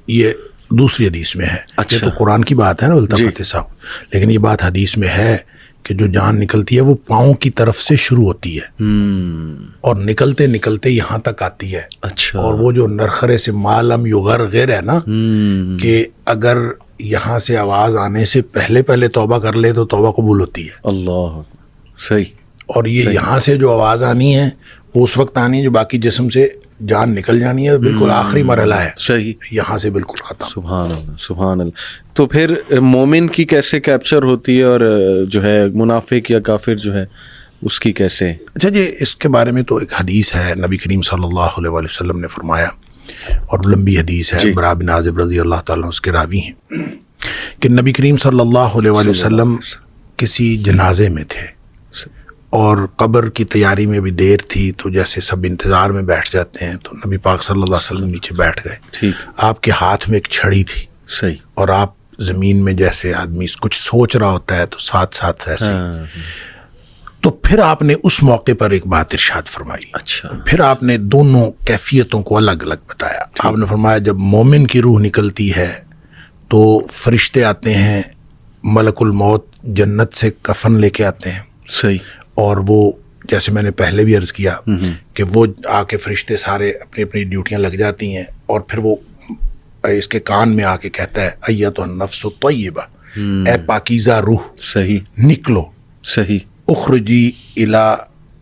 یہ دوسری حدیث میں ہے. یہ تو قرآن کی بات ہے نا والتفت الساق، لیکن یہ بات حدیث میں ہے کہ جو جان نکلتی ہے وہ پاؤں کی طرف سے شروع ہوتی ہے اور نکلتے نکلتے یہاں تک آتی ہے. اچھا. اور وہ جو نرخرے سے معلم یغر غیر ہے نا، کہ اگر یہاں سے آواز آنے سے پہلے توبہ کر لے تو توبہ قبول ہوتی ہے. اللہ، صحیح. اور یہ یہاں سے جو آواز آنی ہے وہ اس وقت آنی ہے جو باقی جسم سے جان نکل جانی ہے، بالکل آخری مرحلہ ہے. صحیح. یہاں سے بالکل ختم. سبحان اللہ سبحان اللہ. تو پھر مومن کی کیسے کیپچر ہوتی ہے، اور جو ہے منافق یا کافر جو ہے اس کی کیسے؟ اچھا جی، اس کے بارے میں تو ایک حدیث ہے، نبی کریم صلی اللہ علیہ وسلم نے فرمایا، اور لمبی حدیث ہے، برا بن عازب رضی اللہ تعالیٰ اس کے راوی ہیں، کہ نبی کریم صلی اللہ علیہ وسلم کسی جنازے میں تھے اور قبر کی تیاری میں بھی دیر تھی، تو جیسے سب انتظار میں بیٹھ جاتے ہیں تو نبی پاک صلی اللہ علیہ وسلم نیچے بیٹھ گئے. آپ کے ہاتھ میں ایک چھڑی تھی. صحیح. اور آپ زمین میں جیسے آدمی کچھ سوچ رہا ہوتا ہے تو ساتھ ساتھ ایسے. تو پھر آپ نے اس موقع پر ایک بات ارشاد فرمائی. اچھا. پھر آپ نے دونوں کیفیتوں کو الگ الگ بتایا. آپ نے فرمایا جب مومن کی روح نکلتی ہے تو فرشتے آتے ہیں، ملک الموت جنت سے کفن لے کے آتے ہیں. صحیح. اور وہ جیسے میں نے پہلے بھی عرض کیا کہ وہ آ کے فرشتے سارے اپنی اپنی ڈیوٹیاں لگ جاتی ہیں، اور پھر وہ اس کے کان میں آ کے کہتا ہے ایتھا النفس الطیبہ، اے پاکیزہ روح، صحیح، نکلو. صحیح. اخرجی الی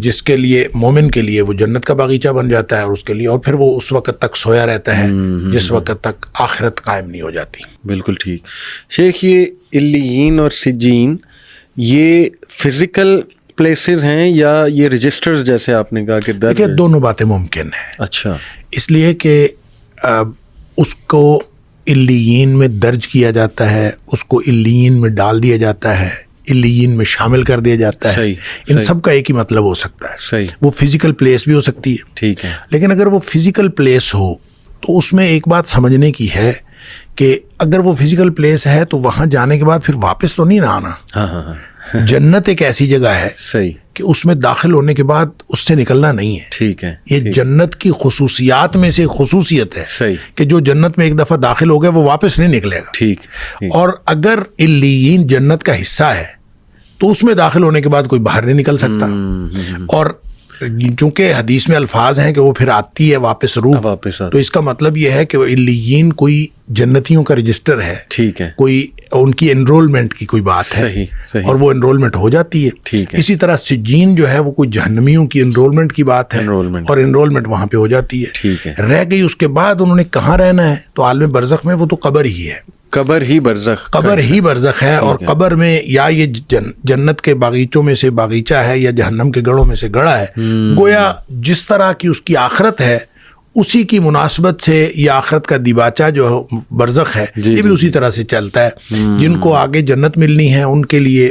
جس کے لیے مومن کے لیے وہ جنت کا باغیچہ بن جاتا ہے، اور اس کے لیے، اور پھر وہ اس وقت تک سویا رہتا ہے جس وقت تک آخرت قائم نہیں ہو جاتی۔ بالکل ٹھیک شیخ، یہ علیین اور سجین یہ فزیکل پلیسز ہیں یا یہ رجسٹرز جیسے آپ نے کہا کہ درج؟ دیکھیے دونوں باتیں ممکن ہیں۔ اچھا، اس لیے کہ اس کو علیین میں درج کیا جاتا ہے، اس کو علیین میں ڈال دیا جاتا ہے، علیین میں شامل کر دیا جاتا ہے۔ ان سب کا ایک ہی مطلب ہو سکتا ہے۔ صحیح، وہ فزیکل پلیس بھی ہو سکتی ہے، ٹھیک ہے، لیکن اگر وہ فزیکل پلیس ہو تو اس میں ایک بات سمجھنے کی ہے کہ اگر وہ فزیکل پلیس ہے تو وہاں جانے کے بعد پھر واپس تو نہیں نہ آنا۔ ہاں ہاں ہاں، جنت ایک ایسی جگہ ہے صحیح، کہ اس میں داخل ہونے کے بعد اس سے نکلنا نہیں ہے۔ ٹھیک ہے، یہ جنت کی خصوصیات میں سے خصوصیت ہے صحیح، کہ جو جنت میں ایک دفعہ داخل ہو گیا وہ واپس نہیں نکلے گا۔ ٹھیک، اور اگر علیین جنت کا حصہ ہے تو اس میں داخل ہونے کے بعد کوئی باہر نہیں نکل سکتا۔ اور چونکہ حدیث میں الفاظ ہیں کہ وہ پھر آتی ہے واپس روح، واپس تو اس کا مطلب یہ ہے کہ وہ علیین کوئی جنتیوں کا رجسٹر ہے، ٹھیک ہے، کوئی ان کی انرولمنٹ کی کوئی بات ہے، صحیح صحیح، اور وہ انرولمنٹ ہو جاتی ہے۔ ٹھیک ہے، اسی طرح سجین جو ہے وہ کوئی جہنمیوں کی انرولمنٹ کی بات ہے، اور انرولمنٹ وہاں پہ ہو جاتی ہے۔ ٹھیک ہے، رہ گئی اس کے بعد انہوں نے کہاں رہنا ہے، تو عالم برزخ میں وہ تو قبر ہی ہے، قبر ہی برزخ، قبر ہی برزخ ہے۔ اور قبر میں یا یہ جنت کے باغیچوں میں سے باغیچہ ہے یا جہنم کے گڑھوں میں سے گڑھا ہے۔ گویا جس طرح کی اس کی آخرت ہے اسی کی مناسبت سے یہ آخرت کا دیباچہ جو برزخ ہے یہ بھی اسی طرح سے چلتا ہے۔ جن کو آگے جنت ملنی ہے ان کے لیے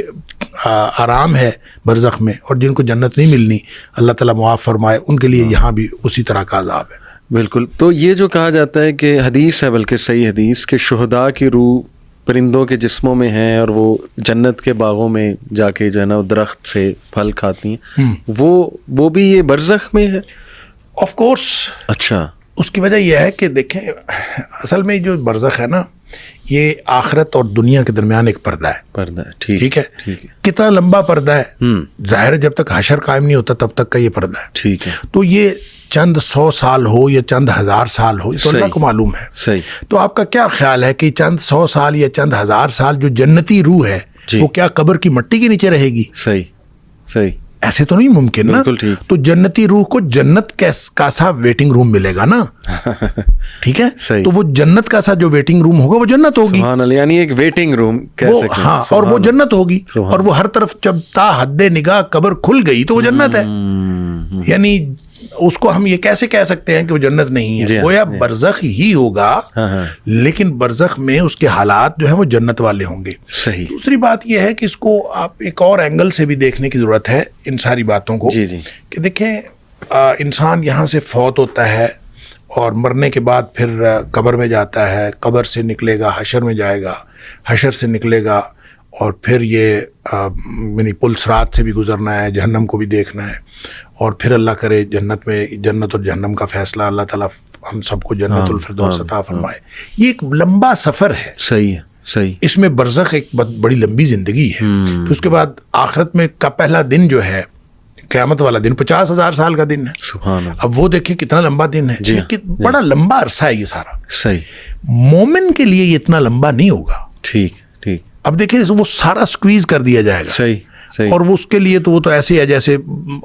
آرام ہے برزخ میں، اور جن کو جنت نہیں ملنی اللہ تعالیٰ معاف فرمائے ان کے لیے یہاں بھی اسی طرح کا عذاب ہے۔ بالکل۔ تو یہ جو کہا جاتا ہے کہ حدیث ہے، بلکہ صحیح حدیث، کہ شہداء کی روح پرندوں کے جسموں میں ہیں اور وہ جنت کے باغوں میں جا کے جو ہے نا درخت سے پھل کھاتی ہیں، وہ بھی یہ برزخ میں ہے؟ Of course. اچھا، اس کی وجہ یہ ہے کہ دیکھیں اصل میں جو برزخ ہے نا یہ آخرت اور دنیا کے درمیان ایک پردہ ہے۔ پردہ ہے، ٹھیک ہے، کتنا لمبا پردہ ہے، ظاہر ہے جب تک حشر قائم نہیں ہوتا تب تک کا یہ پردہ ہے۔ ٹھیک ہے، تو یہ چند 100 سال ہو یا چند 1000 سال ہو تو اللہ کو معلوم ہے۔ صحیح۔ تو آپ کا کیا خیال ہے کہ چند 100 سال یا چند 1000 سال جو جنتی روح ہے وہ کیا قبر کی مٹی کے نیچے رہے گی؟ صحیح صحیح، ایسے تو نہیں ممکن نا۔ تو جنتی روح کو جنت کا سا ویٹنگ روم ملے گا نا، ٹھیک ہے، تو وہ جنت کا سا جو ویٹنگ روم ہوگا وہ جنت ہوگی، سبحان اللہ، یعنی ایک ویٹنگ روم کہہ سکتے ہیں۔ ہاں، اور وہ جنت ہوگی، اور وہ ہر طرف جب تا حد نگاہ قبر کھل گئی تو وہ جنت ہے۔ یعنی اس کو ہم یہ کیسے کہہ سکتے ہیں کہ وہ جنت نہیں ہے؟ گویا برزخ ہی ہوگا، لیکن برزخ میں اس کے حالات جو ہیں وہ جنت والے ہوں گے۔ صحیح۔ دوسری بات یہ ہے کہ اس کو آپ ایک اور اینگل سے بھی دیکھنے کی ضرورت ہے ان ساری باتوں کو، کہ دیکھیں انسان یہاں سے فوت ہوتا ہے اور مرنے کے بعد پھر قبر میں جاتا ہے، قبر سے نکلے گا حشر میں جائے گا، حشر سے نکلے گا اور پھر یہ یعنی پل صراط سے بھی گزرنا ہے، جہنم کو بھی دیکھنا ہے، اور پھر اللہ کرے جنت میں، جنت اور جہنم کا فیصلہ، اللہ تعالیٰ ہم سب کو جنت الفردوس عطا فرمائے۔ یہ ایک لمبا سفر ہے۔ صحیح ہے، صحیح۔ اس میں برزخ ایک بڑی لمبی زندگی ہے۔ پھر اس کے بعد آخرت میں کا پہلا دن جو ہے قیامت والا دن 50,000 سال کا دن ہے۔ سبحان اللہ۔ اب وہ دیکھیں کتنا لمبا دن ہے، بڑا لمبا عرصہ ہے یہ سارا۔ صحیح۔ مومن کے لیے یہ اتنا لمبا نہیں ہوگا۔ ٹھیک ٹھیک۔ اب دیکھیں وہ سارا سکویز کر دیا جائے گا۔ صحیح صحیح۔ اور وہ اس کے لیے تو وہ تو ایسے ہے جیسے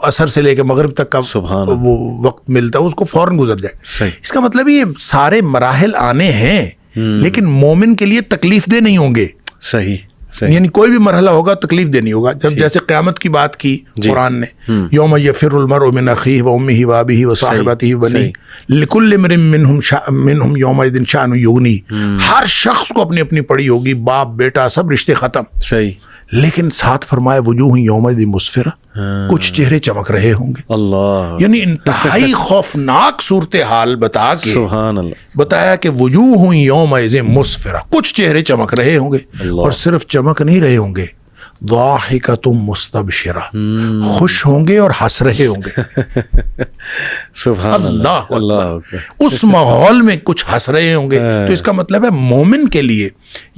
عصر سے لے کے مغرب تک کا وہ وقت ملتا ہے، اس کو فوراً گزر جائے۔ صحیح۔ اس کا مطلب یہ سارے مراحل آنے ہیں، لیکن مومن کے لیے تکلیف دہ نہیں ہوں گے۔ صحیح۔ یعنی کوئی بھی مرحلہ ہوگا تکلیف دہ نہیں ہوگا۔ جب جیسے قیامت کی بات کی قرآن نے، یوم یفر المرء من اخیہ و امہ و ابیہ و صاحبتہ و بنیہ لکل امرئ منہم یومئذ شأن یغنیہ، ہر شخص کو اپنی اپنی پڑی ہوگی، باپ بیٹا سب رشتے ختم۔ صحیح۔ لیکن ساتھ فرمایا وجوہ یومئذ مسفرہ، کچھ چہرے چمک رہے ہوں گے۔ اللہ، یعنی انتہائی خوفناک صورتحال بتا کے سبحان اللہ بتایا کہ وجوہ یومئذ مسفرہ، کچھ چہرے چمک رہے ہوں گے، اور صرف چمک نہیں رہے ہوں گے، ضاحکۃ مستبشرہ، خوش ہوں گے اور ہنس رہے ہوں گے۔ سبحان اللہ، اللہ اس ماحول میں کچھ ہنس رہے ہوں گے۔ تو اس کا مطلب ہے مومن کے لیے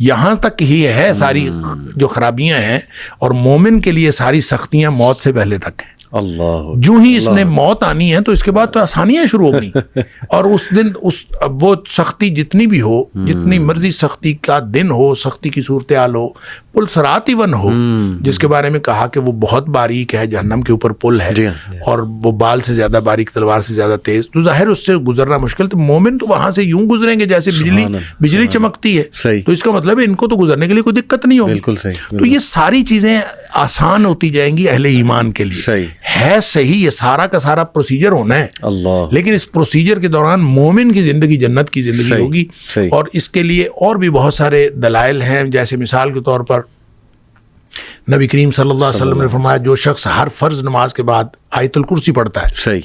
یہاں تک ہی ہے ساری جو خرابیاں ہیں، اور مومن کے لیے ساری سختیاں موت سے پہلے تک ہیں۔ اللہ جو ہی اس نے موت آنی ہے تو اس کے بعد تو آسانیاں شروع ہو گئی اور اس دن وہ سختی جتنی بھی ہو، جتنی مرضی سختی کا دن ہو، سختی کی صورتحال ہو، پل صراط ایون ہو جس کے بارے میں کہا کہ وہ بہت باریک ہے، جہنم کے اوپر پل ہے اور وہ بال سے زیادہ باریک، تلوار سے زیادہ تیز، تو ظاہر اس سے گزرنا مشکل، تو مومن تو وہاں سے یوں گزریں گے جیسے بجلی چمکتی ہے، تو اس کا مطلب ہے ان کو تو گزرنے کے لیے کوئی دقت نہیں ہوگی۔ بالکل صحیح۔ تو یہ ساری چیزیں آسان ہوتی جائیں گی اہل ایمان کے لیے۔ ہے صحیح، یہ سارا کا سارا پروسیجر ہونا ہے، لیکن اس پروسیجر کے دوران مومن کی زندگی جنت کی زندگی ہوگی، اور اس کے لیے اور بھی بہت سارے دلائل ہیں، جیسے مثال کے طور پر نبی کریم صلی اللہ علیہ وسلم نے فرمایا جو شخص ہر فرض نماز کے بعد آیت الکرسی پڑھتا ہے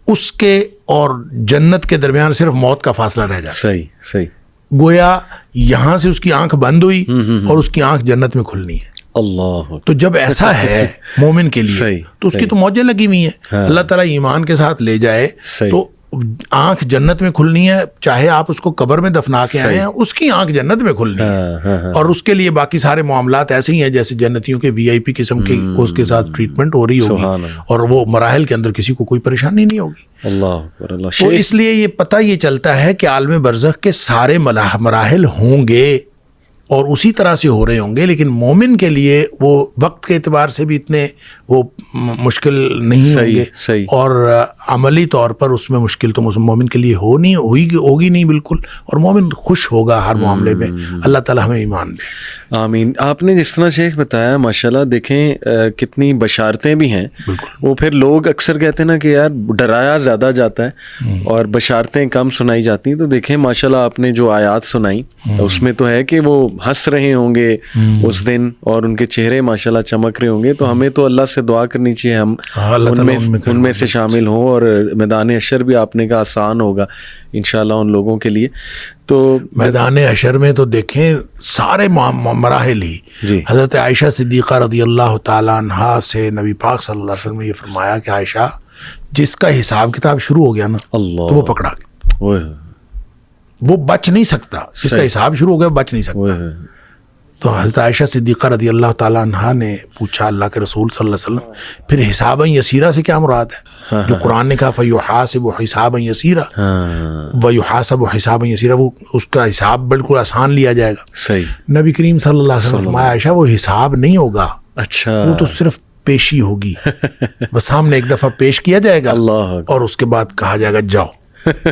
اس کے اور جنت کے درمیان صرف موت کا فاصلہ رہ جاتا ہے۔ صحیح۔ گویا یہاں سے اس کی آنکھ بند ہوئی اور اس کی آنکھ جنت میں کھلنی ہے۔ اللہ، تو جب ایسا ہے مومن کے لیے تو اس کی تو موجیں لگی ہوئی ہیں، اللہ تعالیٰ ایمان کے ساتھ لے جائے تو آنکھ جنت میں کھلنی ہے، چاہے آپ اس کو قبر میں دفنا کے آئے ہیں اس کی آنکھ جنت میں کھلنی ہے، اور اس کے لیے باقی سارے معاملات ایسے ہی ہیں جیسے جنتیوں کے VIP قسم کی اس کے ساتھ ٹریٹمنٹ ہو رہی ہوگی، اور وہ مراحل کے اندر کسی کو کوئی پریشانی نہیں ہوگی۔ اللہ، تو اس لیے یہ پتہ یہ چلتا ہے کہ عالم برزخ کے سارے مراحل ہوں گے اور اسی طرح سے ہو رہے ہوں گے، لیکن مومن کے لیے وہ وقت کے اعتبار سے بھی اتنے وہ مشکل نہیں ہوں گے، اور عملی طور پر اس میں مشکل تو مومن کے لیے ہوگی نہیں بالکل، اور مومن خوش ہوگا ہر معاملے میں۔ اللہ تعالیٰ ہمیں ایمان دے، آمین۔ آپ نے جس طرح شیخ بتایا ماشاءاللہ، دیکھیں کتنی بشارتیں بھی ہیں، وہ پھر لوگ اکثر کہتے ہیں نا کہ یار ڈرایا زیادہ جاتا ہے اور بشارتیں کم سنائی جاتی ہیں، تو دیکھیں ماشاءاللہ آپ نے جو آیات سنائی اس میں تو ہے کہ وہ ہنس رہے ہوں گے اس دن اور ان کے چہرے ماشاءاللہ چمک رہے ہوں گے، تو ہمیں تو اللہ سے دعا کرنی چاہیے ہم ان میں سے شامل ہوں، اور میدان حشر بھی آپ نے کہا آسان ہوگا انشاءاللہ ان لوگوں کے لیے۔ تو میدان حشر میں تو دیکھیں سارے مراحل ہی، حضرت عائشہ صدیقہ رضی اللہ تعالیٰ عنہا سے نبی پاک صلی اللہ علیہ وسلم نے یہ فرمایا کہ عائشہ جس کا حساب کتاب شروع ہو گیا نا تو وہ پکڑا گیا، وہ بچ نہیں سکتا، جس کا حساب شروع ہو گیا بچ نہیں سکتا۔ تو حضرت عائشہ صدیقہ رضی اللہ تعالیٰ عنہا نے پوچھا اللہ کے رسول صلی اللہ علیہ وسلم پھر حسابًا یسیرا سے کیا مراد ہے؟ جو قرآن نے کہا فَيُحَاسِبُ حِسَابًا یسیرا، وَيُحَاسَبُ حِسَابًا یسیرا، وہ اس کا حساب بالکل آسان لیا جائے گا۔ نبی کریم صلی اللہ علیہ وسلم نے فرمایا عائشہ وہ حساب نہیں ہوگا، وہ تو صرف پیشی ہوگی، بس سامنے ایک دفعہ پیش کیا جائے گا اور اس کے بعد کہا جائے گا جاؤ،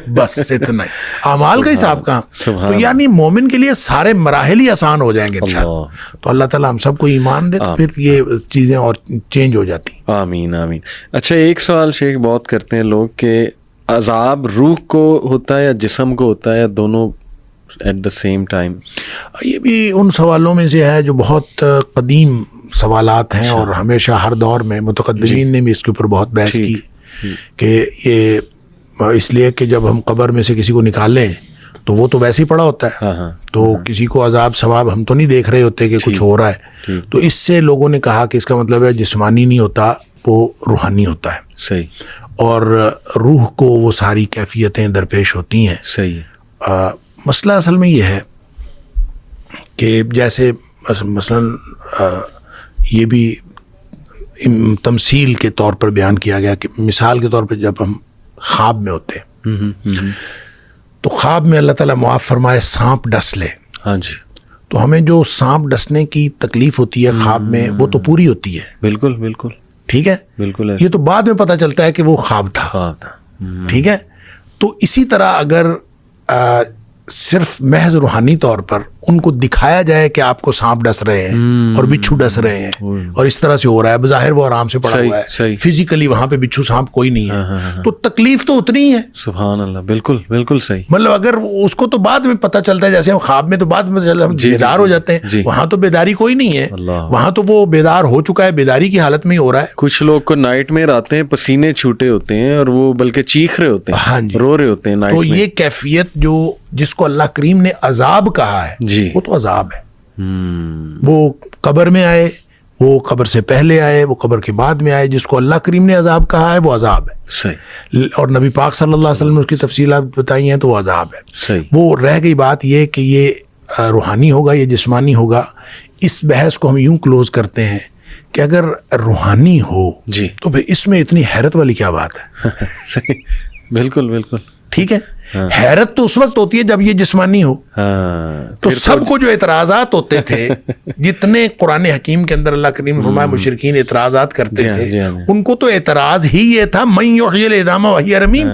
بس اتنا ہی، اعمال کا حساب کہاں۔ تو یعنی مومن کے لیے سارے مراحل ہی آسان ہو جائیں گے انشاءاللہ۔ تو اللہ تعالیٰ ہم سب کو ایمان دے، پھر یہ چیزیں اور چینج ہو جاتی ہیں۔ آمین آمین۔ اچھا ایک سوال شیخ بہت کرتے ہیں لوگ کہ عذاب روح کو ہوتا ہے یا جسم کو ہوتا ہے یا دونوں ایٹ دا سیم ٹائم؟ یہ بھی ان سوالوں میں سے ہے جو بہت قدیم سوالات ہیں، اور ہمیشہ ہر دور میں متقدمین نے بھی اس کے اوپر بہت بحث کی کہ یہ اس لیے کہ جب ہم قبر میں سے کسی کو نکالیں تو وہ تو ویسے ہی پڑا ہوتا ہے، تو کسی کو عذاب ثواب ہم تو نہیں دیکھ رہے ہوتے کہ کچھ ہو رہا ہے، تو اس سے لوگوں نے کہا کہ اس کا مطلب ہے جسمانی نہیں ہوتا، وہ روحانی ہوتا ہے، صحیح، اور روح کو وہ ساری کیفیتیں درپیش ہوتی ہیں، صحیح۔ مسئلہ اصل میں یہ ہے کہ جیسے مثلاً یہ بھی تمثیل کے طور پر بیان کیا گیا کہ مثال کے طور پہ جب ہم خواب میں ہوتے ہیں تو خواب میں اللہ تعالیٰ معاف فرمائے سانپ ڈس لے، ہاں جی، تو ہمیں جو سانپ ڈسنے کی تکلیف ہوتی ہے خواب میں وہ تو پوری ہوتی ہے، بالکل بالکل ٹھیک ہے، بالکل، یہ تو بعد میں پتہ چلتا ہے کہ وہ خواب تھا، ٹھیک ہے۔ تو اسی طرح اگر صرف محض روحانی طور پر ان کو دکھایا جائے کہ آپ کو سانپ ڈس رہے ہیں اور بچھو ڈس رہے ہیں اور اس طرح سے ہو رہا ہے، بظاہر وہ آرام سے پڑا ہوا ہے، فزیکلی وہاں پہ بچھو سانپ کوئی نہیں ہے، تو تکلیف تو اتنی ہی ہے۔ سبحان اللہ، بالکل بالکل صحیح۔ مطلب اگر اس کو تو بعد میں پتہ چلتا ہے، جیسے ہم خواب میں تو بعد میں ہم بیدار ہو جاتے ہیں، وہاں تو بیداری کوئی نہیں ہے، وہاں تو وہ بیدار ہو چکا ہے، بیداری کی حالت میں ہی ہو رہا ہے۔ کچھ لوگ کو نائٹ میں آتے ہیں، پسینے چھوٹے ہوتے ہیں اور وہ بلکہ چیخ رہے ہوتے ہیں، رو رہے ہوتے ہیں نائٹ میں۔ تو یہ کیفیت جو جس کو اللہ کریم نے عذاب کہا ہے وہ تو عذاب ہے، وہ قبر میں آئے، وہ قبر سے پہلے آئے، وہ قبر کے بعد میں آئے، جس کو اللہ کریم نے عذاب کہا ہے وہ عذاب ہے، صحیح، اور نبی پاک صلی اللہ علیہ وسلم نے اس کی تفصیلات بتائی ہیں تو وہ عذاب ہے، صحیح۔ وہ رہ گئی بات یہ کہ یہ روحانی ہوگا یا جسمانی ہوگا، اس بحث کو ہم یوں کلوز کرتے ہیں کہ اگر روحانی ہو جی تو پھر اس میں اتنی حیرت والی کیا بات ہے؟ صحیح، بالکل بالکل ٹھیک ہے، حیرت تو اس وقت ہوتی ہے جب یہ جسمانی ہو. تو سب کو جو اعتراضات ہوتے تھے جتنے قرآن حکیم کے اندر اللہ کریم فرمایا مشرکین اعتراضات کرتے تھے ان کو تو اعتراض ہی یہ تھا من یحیی العظام وہی رمیم.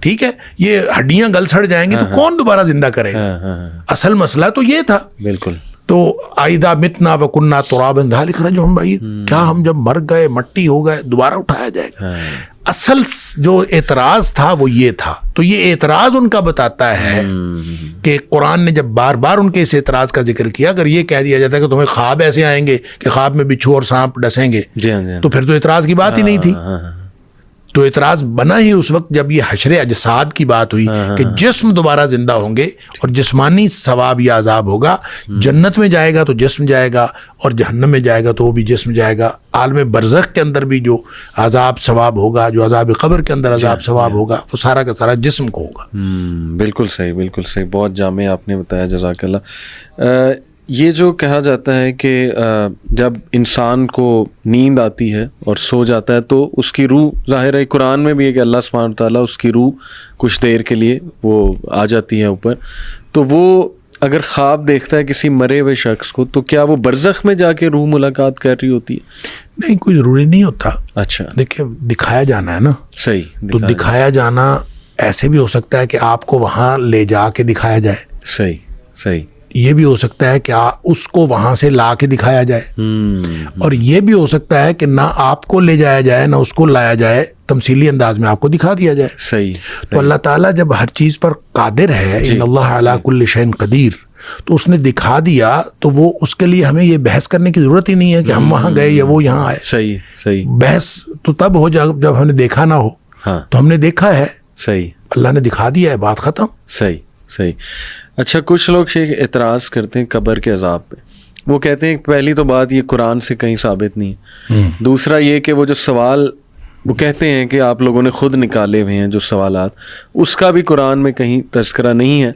ٹھیک ہے، یہ ہڈیاں گل سڑ جائیں گی تو کون دوبارہ زندہ کرے گا؟ اصل مسئلہ تو یہ تھا. بالکل. تو آئدہ متنا وکننا ترابا ذالک رجعٌ بعید، کیا ہم جب مر گئے مٹی ہو گئے دوبارہ اٹھایا جائے گا؟ اصل جو اعتراض تھا وہ یہ تھا. تو یہ اعتراض ان کا بتاتا ہے کہ قرآن نے جب بار بار ان کے اس اعتراض کا ذکر کیا، اگر یہ کہہ دیا جاتا ہے کہ تمہیں خواب ایسے آئیں گے کہ خواب میں بچھو اور سانپ ڈسیں گے تو پھر تو اعتراض کی بات ہی نہیں تھی. تو اعتراض بنا ہی اس وقت جب یہ حشر اجساد کی بات ہوئی کہ جسم دوبارہ زندہ ہوں گے اور جسمانی ثواب یا عذاب ہوگا. جنت میں جائے گا تو جسم جائے گا اور جہنم میں جائے گا تو وہ بھی جسم جائے گا. عالم برزخ کے اندر بھی جو عذاب ثواب ہوگا، جو عذاب قبر کے اندر عذاب ثواب ہوگا، وہ سارا کا سارا جسم کو ہوگا. بالکل صحیح، بالکل صحیح، بہت جامع آپ نے بتایا، جزاک اللہ. یہ جو کہا جاتا ہے کہ جب انسان کو نیند آتی ہے اور سو جاتا ہے تو اس کی روح، ظاہر ہے قرآن میں بھی ہے کہ اللہ سبحانہ تعالیٰ اس کی روح کچھ دیر کے لیے وہ آ جاتی ہے اوپر. تو وہ اگر خواب دیکھتا ہے کسی مرے ہوئے شخص کو تو کیا وہ برزخ میں جا کے روح ملاقات کر رہی ہوتی ہے؟ نہیں، کوئی ضروری نہیں ہوتا. اچھا، دیکھیں دکھایا جانا ہے نا. صحیح. تو دکھایا جانا ایسے بھی ہو سکتا ہے کہ آپ کو وہاں لے جا کے دکھایا جائے. صحیح صحیح. یہ بھی ہو سکتا ہے کہ اس کو وہاں سے لا کے دکھایا جائے. اور یہ بھی ہو سکتا ہے کہ نہ آپ کو لے جایا جائے نہ اس کو لایا جائے، تمثیلی انداز میں آپ کو دکھا دیا جائے. صحیح. تو اللہ تعالیٰ جب ہر چیز پر قادر ہے، ان اللہ علی کل شیء قدیر، تو اس نے دکھا دیا تو وہ اس کے لیے ہمیں یہ بحث کرنے کی ضرورت ہی نہیں ہے کہ ہم وہاں گئے یا وہ یہاں آئے. صحیح صحیح. بحث تو تب ہو جب ہم نے دیکھا نہ ہو. تو ہم نے دیکھا ہے، صحیح، اللہ نے دکھا دیا ہے، بات ختم. صحیح صحیح. اچھا، کچھ لوگ شیخ اعتراض کرتے ہیں قبر کے عذاب پہ. وہ کہتے ہیں پہلی تو بات یہ قرآن سے کہیں ثابت نہیں ہے. دوسرا یہ کہ وہ جو سوال وہ کہتے ہیں کہ آپ لوگوں نے خود نکالے ہوئے ہیں جو سوالات، اس کا بھی قرآن میں کہیں تذکرہ نہیں ہے.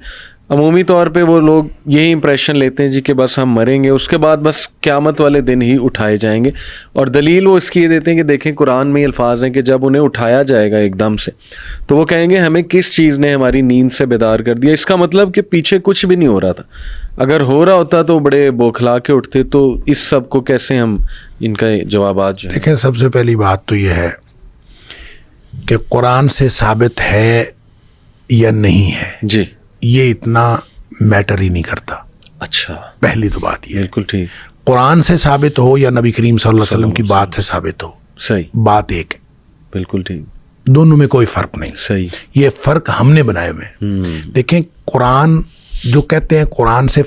عمومی طور پہ وہ لوگ یہی امپریشن لیتے ہیں جی کہ بس ہم مریں گے، اس کے بعد بس قیامت والے دن ہی اٹھائے جائیں گے. اور دلیل وہ اس کی یہ دیتے ہیں کہ دیکھیں قرآن میں یہ الفاظ ہیں کہ جب انہیں اٹھایا جائے گا ایک دم سے تو وہ کہیں گے ہمیں کس چیز نے ہماری نیند سے بیدار کر دیا. اس کا مطلب کہ پیچھے کچھ بھی نہیں ہو رہا تھا. اگر ہو رہا ہوتا تو بڑے بوکھلا کے اٹھتے. تو اس سب کو کیسے ہم ان کا جوابات جو دیکھیں، سب سے پہلی بات تو یہ ہے کہ قرآن سے ثابت ہے یا نہیں ہے، جی، یہ اتنا میٹر ہی نہیں کرتا. اچھا، پہلی تو بات یہ بالکل ٹھیک. قرآن سے ثابت ہو یا نبی کریم صلی اللہ علیہ وسلم کی بات سے ثابت ہو، صحیح، بات ایک ہے. بالکل ٹھیک. دونوں میں کوئی فرق نہیں. صحیح. یہ فرق ہم نے بنائے ہوئے. دیکھیں، قرآن جو کہتے ہیں قرآن سے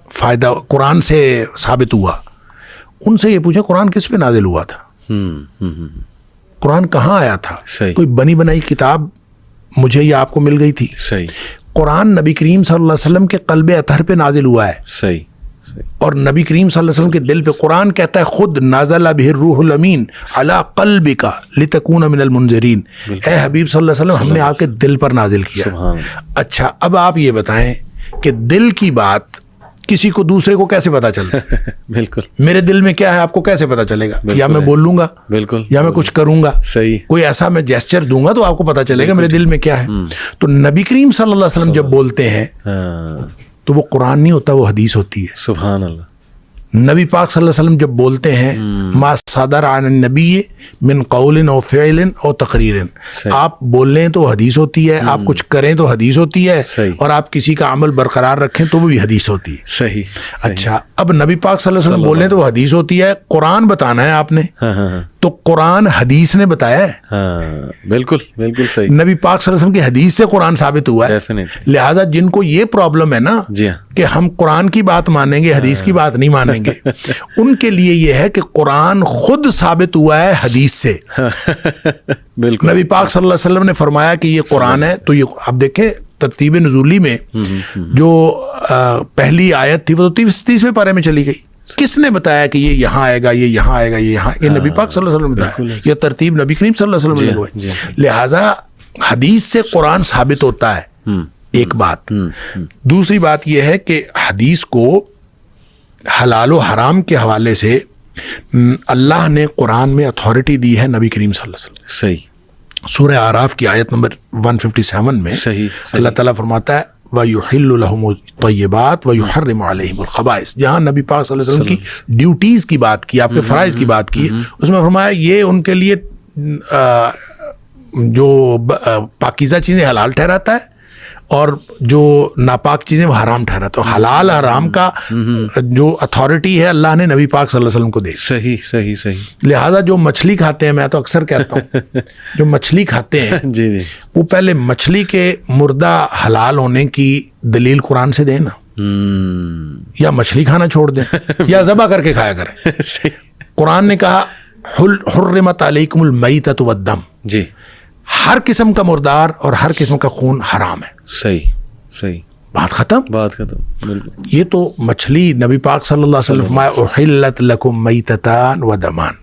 فائدہ، قرآن سے ثابت ہوا، ان سے یہ پوچھیں قرآن کس پہ نازل ہوا تھا؟ قرآن کہاں آیا تھا؟ کوئی بنی بنائی کتاب مجھے یا آپ کو مل گئی تھی؟ صحیح. قرآن نبی کریم صلی اللہ علیہ وسلم کے قلب اطہر پہ نازل ہوا ہے. صحیح. اور نبی کریم صلی اللہ علیہ وسلم کے دل پہ قرآن کہتا ہے خود نازل بہ الروح الامین علی قلبک لتکون من المنذرین. اے حبیب صلی اللہ علیہ وسلم، ہم نے آپ کے دل پر نازل کیا. اچھا، اب آپ یہ بتائیں کہ دل کی بات کسی کو دوسرے کو کیسے پتا چلتا ہے؟ بالکل. میرے دل میں کیا ہے آپ کو کیسے پتا چلے گا؟ یا میں بول لوں گا، بالکل، یا میں کچھ کروں گا، صحیح، کوئی ایسا میں جیسچر دوں گا تو آپ کو پتا چلے گا میرے دل میں کیا ہے. تو نبی کریم صلی اللہ علیہ وسلم جب بولتے ہیں تو وہ قرآن نہیں ہوتا، وہ حدیث ہوتی ہے. سبحان اللہ. نبی پاک صلی اللہ علیہ وسلم جب بولتے ہیں ما صدر عن النبی من قول او فعل او تقریر، آپ بول لیں تو حدیث ہوتی ہے، آپ کچھ کریں تو حدیث ہوتی ہے، اور آپ کسی کا عمل برقرار رکھیں تو وہ بھی حدیث ہوتی ہے. صحیح. اچھا، اب نبی پاک صلی اللہ علیہ وسلم بولیں تو وہ حدیث ہوتی ہے. قرآن بتانا ہے آپ نے تو قرآن حدیث نے بتایا ہے. بالکل بالکل صحیح. نبی پاک صلی اللہ علیہ وسلم کی حدیث سے قرآن ثابت ہوا ہے. لہٰذا جن کو یہ پرابلم ہے نا کہ ہم قرآن کی بات مانیں گے حدیث کی بات نہیں مانیں گے، ان کے لیے یہ ہے کہ قرآن خود ثابت ہوا ہے حدیث سے. بالکل. نبی پاک صلی اللہ علیہ وسلم نے فرمایا کہ یہ قرآن ہے. تو یہ اب دیکھیں ترتیب نزولی میں جو پہلی آیت تھی وہ تو 30ویں پارے میں چلی گئی. کس نے بتایا کہ یہ یہاں آئے گا، یہ یہاں آئے گا، یہ یہاں؟ یہ نبی پاک صلی اللہ علیہ وسلم نے بتایا. یہ ترتیب نبی کریم صلی اللہ علیہ وسلم نے لگوائی. لہٰذا حدیث سے قرآن ثابت ہوتا ہے، ایک بات. دوسری بات یہ ہے کہ حدیث کو حلال و حرام کے حوالے سے اللہ نے قرآن میں اتھارٹی دی ہے نبی کریم صلی اللہ علیہ وسلم. صحیح. سورہ اعراف کی آیت نمبر 157 میں صحیح. اللہ تعالیٰ فرماتا ہے وَيُحِلُّ لَهُمُ الطَّيِّبَاتِ وَيُحَرِّمُ عَلَيْهِمُ الْخَبَائِث. جہاں نبی پاک صلی اللہ علیہ وسلم کی ڈیوٹیز کی بات کی, آپ کے فرائض کی بات کی, اس میں فرمایا یہ ان کے لیے جو پاکیزہ چیزیں حلال ٹھہراتا ہے اور جو ناپاک چیزیں وہ حرام ٹھہراتا ہے. حلال حرام کا جو اتھارٹی ہے اللہ نے نبی پاک صلی اللہ علیہ وسلم کو دی. صحیح صحیح صحیح. لہٰذا جو مچھلی کھاتے ہیں, میں تو اکثر کہتا ہوں جو مچھلی کھاتے ہیں جی جی, وہ پہلے مچھلی کے مردہ حلال ہونے کی دلیل قرآن سے دیں نا, یا مچھلی کھانا چھوڑ دیں یا ذبح کر کے کھایا کریں. قرآن نے کہا حرمت علیکم المیتۃ والدم. جی, ہر قسم کا مردار اور ہر قسم کا خون حرام ہے. صحیح صحیح. بات ختم. بات ختم. بالکل. یہ تو مچھلی نبی پاک صلی اللہ علیہ وسلم فرمایا احلت لکم میتتان ودمان.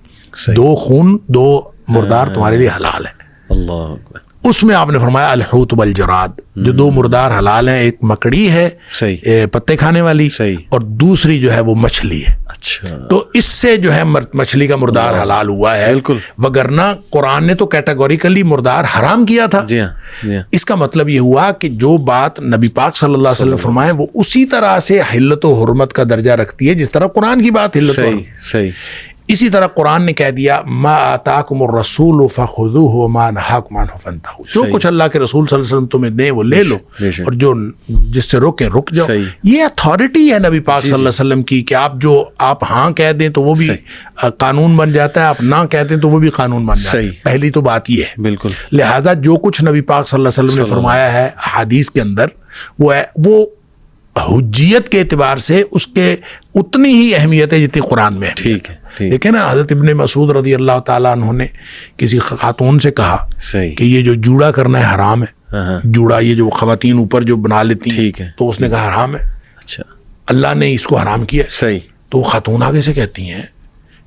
دو خون دو مردار تمہارے لیے حلال ہے. اللہ اکبر. اس میں آپ نے فرمایا الحوت والجراد, جو دو مردار حلال ہیں, ایک مکڑی ہے صحیح پتے کھانے والی, اور دوسری جو ہے وہ مچھلی ہے. اچھا, تو اس سے جو ہے مچھلی کا مردار حلال ہوا ہے. بالکل. وگرنہ قرآن نے تو کیٹاگوریکلی مردار حرام کیا تھا. جی ہاں جی ہاں. اس کا مطلب یہ ہوا کہ جو بات نبی پاک صلی اللہ علیہ وسلم فرمائے وہ اسی طرح سے حلت و حرمت کا درجہ رکھتی ہے جس طرح قرآن کی بات حلت و حرمت. صحیح. اسی طرح قرآن نے کہہ دیا ما آتاکم الرسول فخذوہ وما نہاکم عنہ فانتہوا. جو کچھ اللہ کے رسول صلی اللہ علیہ وسلم تمہیں دیں وہ لے لو, اور جو جس سے روکیں رک جاؤ. یہ اتھارٹی ہے نبی پاک صلی اللہ علیہ وسلم کی کہ آپ ہاں کہہ دیں تو وہ بھی قانون بن جاتا ہے, آپ نہ کہہ دیں تو وہ بھی قانون بن جاتا ہے. پہلی تو بات یہ ہے. بالکل. لہٰذا جو کچھ نبی پاک صلی اللہ علیہ وسلم نے فرمایا ہے احادیث کے اندر وہ حجیت کے اعتبار سے اس کے اتنی ہی اہمیت ہے جتنی قرآن میں ہے. ٹھیک ہے. دیکھیں نا, حضرت ابن مسعود رضی اللہ تعالیٰ عنہ نے کسی خاتون سے کہا کہ یہ جو جوڑا کرنا ہے حرام ہے. جوڑا یہ جو خواتین اوپر جو بنا لیتی ہیں, تو اس نے کہا حرام ہے. اچھا, اللہ نے اس کو حرام کیا. صحیح. تو وہ خاتون آگے سے کہتی ہیں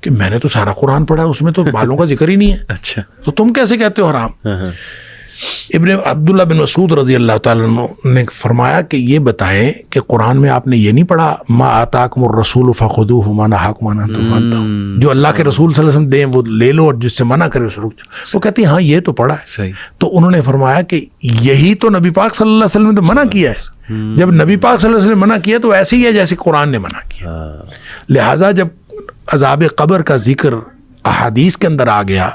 کہ میں نے تو سارا قرآن پڑھا, اس میں تو بالوں کا ذکر ہی نہیں ہے. اچھا, تو تم کیسے کہتے ہو حرام؟ ابن عبداللہ بن مسعود رضی اللہ تعالیٰ عنہ نے فرمایا کہ یہ بتائیں کہ قرآن میں آپ نے یہ نہیں پڑھا ما آتاکم الرسول فخذوہ وما نہاکم عنہ فانتہوا, جو اللہ کے رسول صلی اللہ علیہ وسلم دیں وہ لے لو اور جس سے منع کرے اس رک جاؤ. وہ کہتی ہیں ہاں یہ تو پڑھا ہے. صحیح. تو انہوں نے فرمایا کہ یہی تو نبی پاک صلی اللہ علیہ وسلم نے منع کیا ہے. جب نبی پاک صلی اللہ علیہ وسلم نے منع کیا تو ایسے ہی ہے جیسے قرآن نے منع کیا. لہٰذا جب عذاب قبر کا ذکر احادیث کے اندر آ گیا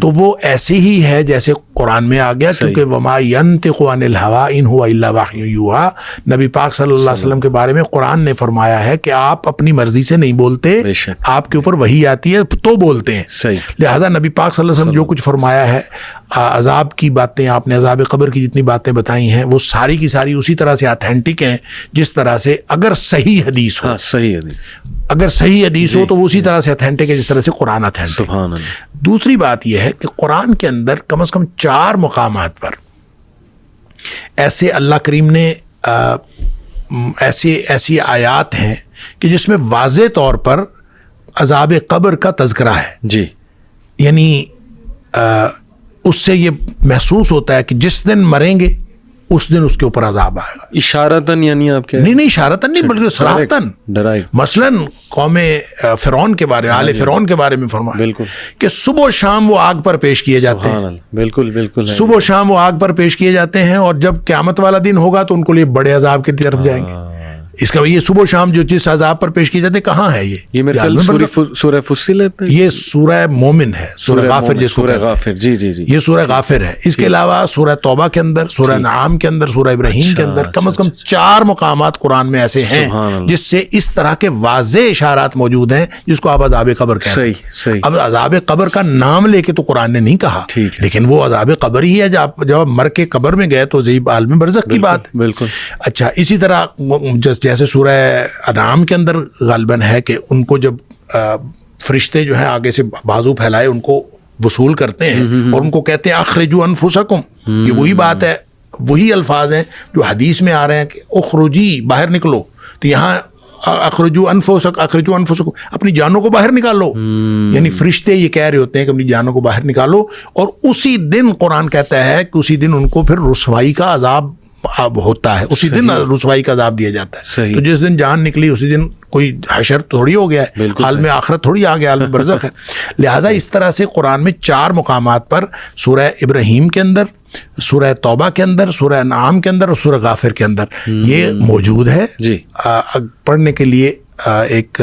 تو وہ ایسے ہی ہے جیسے قرآن میں آ گیا, کیونکہ وما ينطق عن الهوى ان هو الا وحی یوحی. نبی پاک صلی اللہ علیہ وسلم کے بارے میں قرآن نے فرمایا ہے کہ آپ اپنی مرضی سے نہیں بولتے, آپ کے اوپر وحی آتی ہے تو بولتے ہیں. لہذا نبی پاک صلی اللہ علیہ وسلم جو کچھ فرمایا ہے, عذاب کی باتیں آپ نے عذاب قبر کی جتنی باتیں بتائی ہیں وہ ساری کی ساری اسی طرح سے آتھینٹک ہیں جس طرح سے اگر صحیح حدیث ہو. اگر صحیح حدیث ہو تو وہ اسی طرح سے اتھینٹک ہے جس طرح سے قرآن اتھینٹک. دوسری بات یہ ہے کہ قرآن کے اندر کم از کم 4 مقامات پر ایسے اللہ کریم نے ایسی آیات ہیں کہ جس میں واضح طور پر عذاب قبر کا تذکرہ ہے. جی, یعنی اس سے یہ محسوس ہوتا ہے کہ جس دن مریں گے اس دن اس کے اوپر عذاب آئے گا. اشارتاً یعنی آپ کہہ نہیں اشارتاً نہیں بلکہ صراحتاً. مثلاً قوم فرعون کے بارے میں, آل فرعون کے بارے میں فرمایا بالکل کہ صبح و شام وہ آگ پر پیش کیے جاتے ہیں. بالکل بالکل, صبح و شام وہ آگ پر پیش کیے جاتے ہیں, اور جب قیامت والا دن ہوگا تو ان کو لیے بڑے عذاب کی طرف جائیں گے. اس کا یہ صبح و شام جو جس عذاب پر پیش کیے جاتے ہیں کہاں ہے یہ میرے خیال میں سورہ فصلت ہے. یہ سورہ مومن ہے, سورہ غافر جس کو کہتے ہیں. جی جی جی, یہ سورہ غافر ہے. اس کے علاوہ سورہ توبہ کے اندر, سورہ انعام کے اندر, سورہ ابراہیم کے اندر کم از کم 4 مقامات قرآن میں ایسے ہیں جس سے اس طرح کے واضح اشارات موجود ہیں جس کو آپ عذاب قبر کہہ سکتے ہیں. اب عذاب قبر کا نام لے کے تو قرآن نے نہیں کہا, لیکن وہ عذاب قبر ہی ہے. جب آپ مر کے قبر میں گئے تو عالم برزخ کی بات. بالکل. اچھا, اسی طرح جیسے سورہ انعام کے اندر غالباً ہے کہ ان کو جب فرشتے جو ہیں آگے سے بازو پھیلائے ان کو وصول کرتے ہیں اور ان کو کہتے ہیں اخرجوا انفسکم. یہ وہی بات ہے, وہی الفاظ ہیں جو حدیث میں آ رہے ہیں کہ اخرجی, باہر نکلو. تو یہاں اخرجوا انفسکم, اپنی جانوں کو باہر نکالو. یعنی فرشتے یہ کہہ رہے ہوتے ہیں کہ اپنی جانوں کو باہر نکالو, اور اسی دن قرآن کہتا ہے کہ اسی دن ان کو پھر رسوائی کا عذاب اب ہوتا ہے اسی دن رسوائی کا عذاب دیا جاتا ہے. تو جس دن جان نکلی اسی دن کوئی حشر تھوڑی ہو گیا ہے, عالم آخرت تھوڑی آ گیا, عالم برزخ ہے. لہٰذا اس طرح سے قرآن میں 4 مقامات پر سورہ ابراہیم کے اندر, سورہ توبہ کے اندر, سورہ انعام کے اندر اور سورہ غافر کے اندر یہ موجود ہے. پڑھنے کے لیے ایک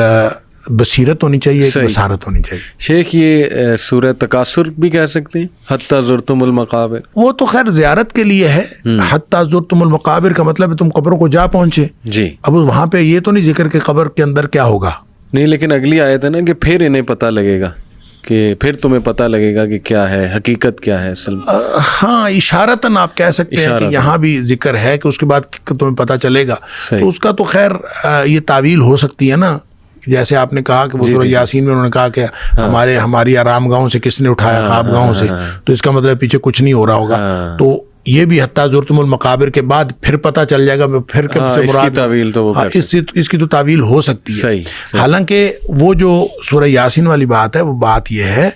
بصیرت ہونی چاہیے, ایک بصارت ہونی چاہیے. شیخ یہ سورہ تکاثر بھی کہہ سکتے ہیں, حتی زرتم المقابر؟ وہ تو خیر زیارت کے لیے ہے. حتی زرتم المقابر کا مطلب ہے تم قبروں کو جا پہنچے. جی. اب وہاں پہ یہ تو نہیں ذکر کہ قبر کے اندر کیا ہوگا. نہیں, لیکن اگلی آیت ہے نا کہ پھر انہیں پتہ لگے گا, کہ پھر تمہیں پتہ لگے گا کہ کیا ہے حقیقت, کیا ہے اصل. ہاں اشارتاً آپ کہہ سکتے ہیں کہ یہاں بھی ذکر ہے کہ اس کے بعد تمہیں پتہ چلے گا. تو اس کا تو خیر یہ تعویل ہو سکتی ہے نا, جیسے آپ نے کہا کہ وہ سورہ یاسین میں انہوں نے کہا کہ ہماری آرام گاہوں سے کس نے اٹھایا, خواب گاہوں سے, تو اس کا مطلب پیچھے کچھ نہیں ہو رہا ہوگا. تو یہ بھی حتی زرتم المقابر کے بعد پھر پتہ چل جائے گا پھر کب سے مراد, اس کی تو تعویل ہو سکتی ہے. حالانکہ وہ جو سورہ یاسین والی بات ہے وہ بات یہ ہے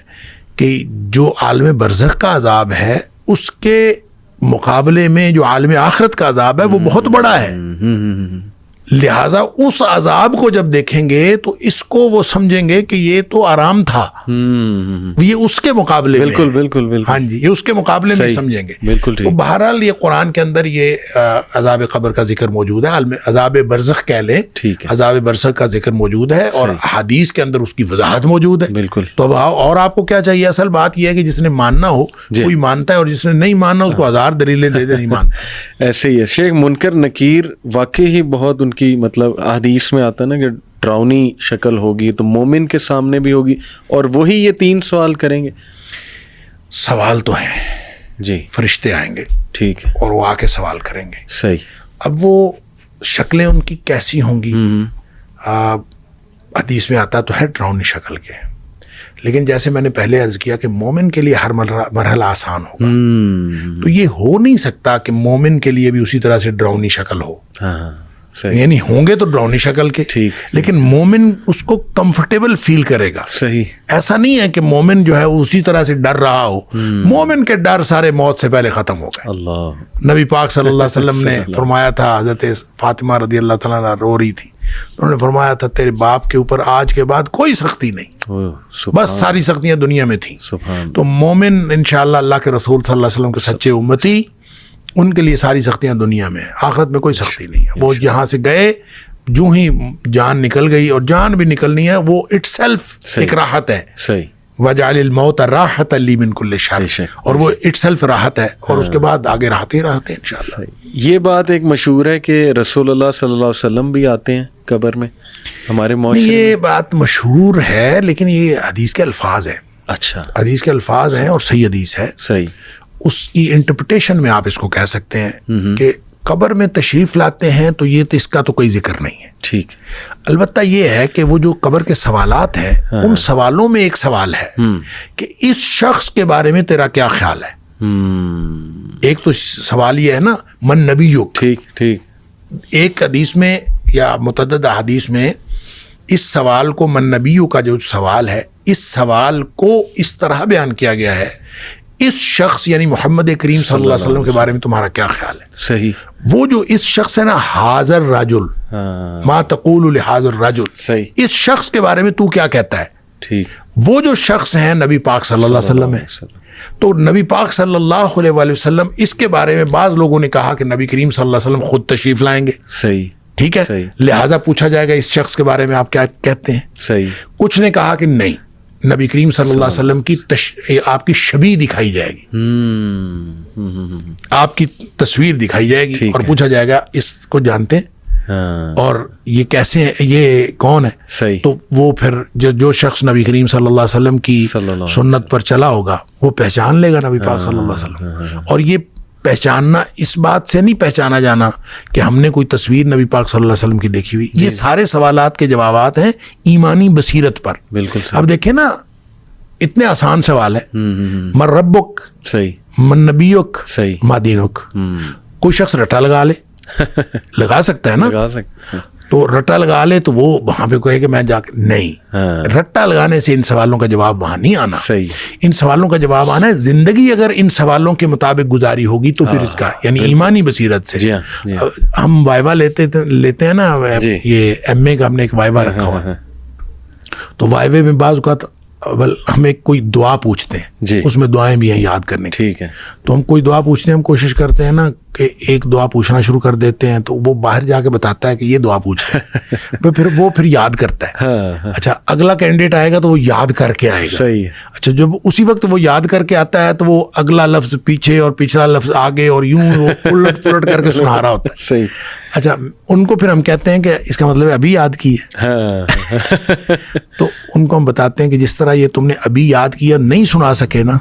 کہ جو عالم برزخ کا عذاب ہے اس کے مقابلے میں جو عالم آخرت کا عذاب ہے وہ بہت بڑا ہے. لہٰذا اس عذاب کو جب دیکھیں گے تو اس کو وہ سمجھیں گے کہ یہ تو آرام تھا, یہ اس کے مقابلے میں. بالکل. ہاں جی, یہ اس کے مقابلے میں سمجھیں گے. بالکل. بہرحال یہ قرآن کے اندر یہ عذاب قبر کا ذکر موجود ہے, عذاب برزخ کہہ لیں, عذاب برزخ کا ذکر موجود ہے اور حدیث کے اندر اس کی وضاحت موجود ہے. بالکل. تو اب اور آپ کو کیا چاہیے؟ اصل بات یہ ہے کہ جس نے ماننا ہو کوئی مانتا ہے, اور جس نے نہیں ماننا اس کو 1000 دلیلیں دے دے نہیں مانتا. ایسے ہی ہے شیخ. منکر نکیر واقعی ہی بہت ان کی مطلب حدیث میں آتا ہے نا کہ ڈراؤنی شکل ہوگی, تو مومن کے سامنے بھی ہوگی, اور وہی یہ 3 سوال کریں گے. سوال تو ہیں جی, فرشتے آئیں گے, ٹھیک ہے, اور وہ آ کے سوال کریں گے. صحیح. اب وہ شکلیں ان کی کیسی ہوں گی؟ حدیث میں آتا تو ہے ڈراؤنی شکل کے, لیکن جیسے میں نے پہلے عرض کیا کہ مومن کے لیے ہر مرحلہ آسان ہوگا. تو یہ ہو نہیں سکتا کہ مومن کے لیے بھی اسی طرح سے ڈراؤنی شکل ہو. یعنی ہوں گے تو ڈراؤنی شکل کے, لیکن مومن اس کو کمفرٹیبل فیل کرے گا. صحیح. ایسا نہیں ہے کہ مومن جو ہے اسی طرح سے ڈر رہا ہو. مومن کے ڈر سارے موت سے پہلے ختم ہو گئے. اللہ نبی پاک صلی اللہ علیہ وسلم نے فرمایا تھا, حضرت فاطمہ رضی اللہ تعالیٰ عنہا رو رہی تھی, انہوں نے فرمایا تھا تیرے باپ کے اوپر آج کے بعد کوئی سختی نہیں, بس ساری سختیاں دنیا میں تھیں. تو مومن انشاءاللہ اللہ کے رسول صلی اللہ علیہ وسلم کے سچے امتی, ان کے لیے ساری سختیاں دنیا میں, آخرت میں کوئی سختی نہیں ہے. وہ یہاں سے گئے, جو ہی جان نکل گئی, اور جان بھی نکلنی ہے وہ اٹ سیلف ایک راحت ہے. صحیح. وَجَعَلِ الْمَوْتَ رَاحَةً لِّي مِن كُلِّ شَرٍ, اور وہ اٹ سیلف راحت ہے, اور اس کے بعد آگے راحت ہی راحت ہے انشاءاللہ. یہ بات ایک مشہور ہے کہ رسول اللہ صلی اللہ علیہ وسلم بھی آتے ہیں قبر میں ہمارے معاشرے میں. یہ بات مشہور ہے لیکن یہ حدیث کے الفاظ ہیں. اچھا, حدیث کے الفاظ ہیں اور صحیح حدیث ہے. صحیح. اس کی انٹرپریٹیشن میں آپ اس کو کہہ سکتے ہیں کہ قبر میں تشریف لاتے ہیں تو یہ تو اس کا تو کوئی ذکر نہیں ہے. ٹھیک. البتہ یہ ہے کہ وہ جو قبر کے سوالات ہیں ان سوالوں میں ایک سوال ہے کہ اس شخص کے بارے میں تیرا کیا خیال ہے. ایک تو سوال یہ ہے نا, من نبیک. ٹھیک. ایک حدیث میں یا متعدد حدیث میں اس سوال کو, من نبیوں کا جو سوال ہے, اس سوال کو اس طرح بیان کیا گیا ہے, اس شخص یعنی محمد کریم صلی اللہ علیہ وسلم کے بارے میں تمہارا کیا خیال ہے. صحیح. وہ جو اس شخص ہے نا, حاضر رجل, ما تقول لحاضر رجل, صحیح, اس شخص کے بارے میں تو کیا کہتا ہے. ٹھیک. وہ جو شخص ہیں نبی پاک صلی اللہ علیہ وسلم ہے. تو نبی پاک صلی اللہ علیہ وسلم اس کے بارے میں بعض لوگوں نے کہا کہ نبی کریم صلی اللہ علیہ وسلم خود تشریف لائیں گے. صحیح. ٹھیک ہے, لہٰذا پوچھا جائے گا اس شخص کے بارے میں آپ کیا کہتے ہیں. صحیح. کچھ نے کہا کہ نہیں, نبی کریم صلی اللہ علیہ وسلم کی آپ کی شبیہ دکھائی جائے گی, آپ کی تصویر دکھائی جائے گی, اور پوچھا جائے گا اس کو جانتے ہیں اور یہ کیسے ہیں, یہ کون ہے. صحیح. تو وہ پھر جو شخص نبی کریم صلی اللہ علیہ وسلم کی سنت پر چلا ہوگا وہ پہچان لے گا نبی پاک صلی اللہ علیہ وسلم. اور یہ پہچاننا اس بات سے نہیں پہچانا جانا کہ ہم نے کوئی تصویر نبی پاک صلی اللہ علیہ وسلم کی دیکھی ہوئی. یہ سارے سوالات کے جوابات ہیں ایمانی بصیرت پر. بالکل. اب دیکھیں نا, اتنے آسان سوال ہے, من ربک, صحیح, من نبیک, صحیح, ما دینک. کوئی شخص رٹا لگا لے, لگا سکتا ہے نا, لگا سکتا. تو رٹا لگا لے تو وہ وہاں پہ کہے کہ میں جا کے نہیں، رٹا لگانے سے ان سوالوں کا جواب وہاں نہیں آنا. ان سوالوں کا جواب آنا ہے زندگی اگر ان سوالوں کے مطابق گزاری ہوگی تو پھر اس کا یعنی ایمانی بصیرت سے. ہم وائوا لیتے ہیں نا، یہ ایم اے کا ہم نے ایک وائوا رکھا ہوا، تو وائوے میں بعض اوقات ہمیں کوئی دعا پوچھتے ہیں، اس میں دعائیں بھی ہیں یاد کرنے کی. ٹھیک ہے. تو ہم کوئی دعا پوچھتے ہیں، ہم کوشش کرتے ہیں نا کہ ایک دعا پوچھنا شروع کر دیتے ہیں تو وہ باہر جا کے بتاتا ہے کہ یہ دعا پوچھ پھر یاد کرتا ہے. اچھا اگلا کینڈیڈیٹ آئے گا تو وہ یاد کر کے آئے گا. صحیح. اچھا جب اسی وقت وہ یاد کر کے آتا ہے تو وہ اگلا لفظ پیچھے اور پچھلا لفظ آگے اور یوں وہ الٹ پلٹ کر کے سنا رہا ہوتا ہے. صحیح. اچھا ان کو پھر ہم کہتے ہیں کہ اس کا مطلب ہے ابھی یاد کی ہے. تو ان کو ہم بتاتے ہیں کہ جس طرح یہ تم نے ابھی یاد کیا نہیں سنا سکے نا،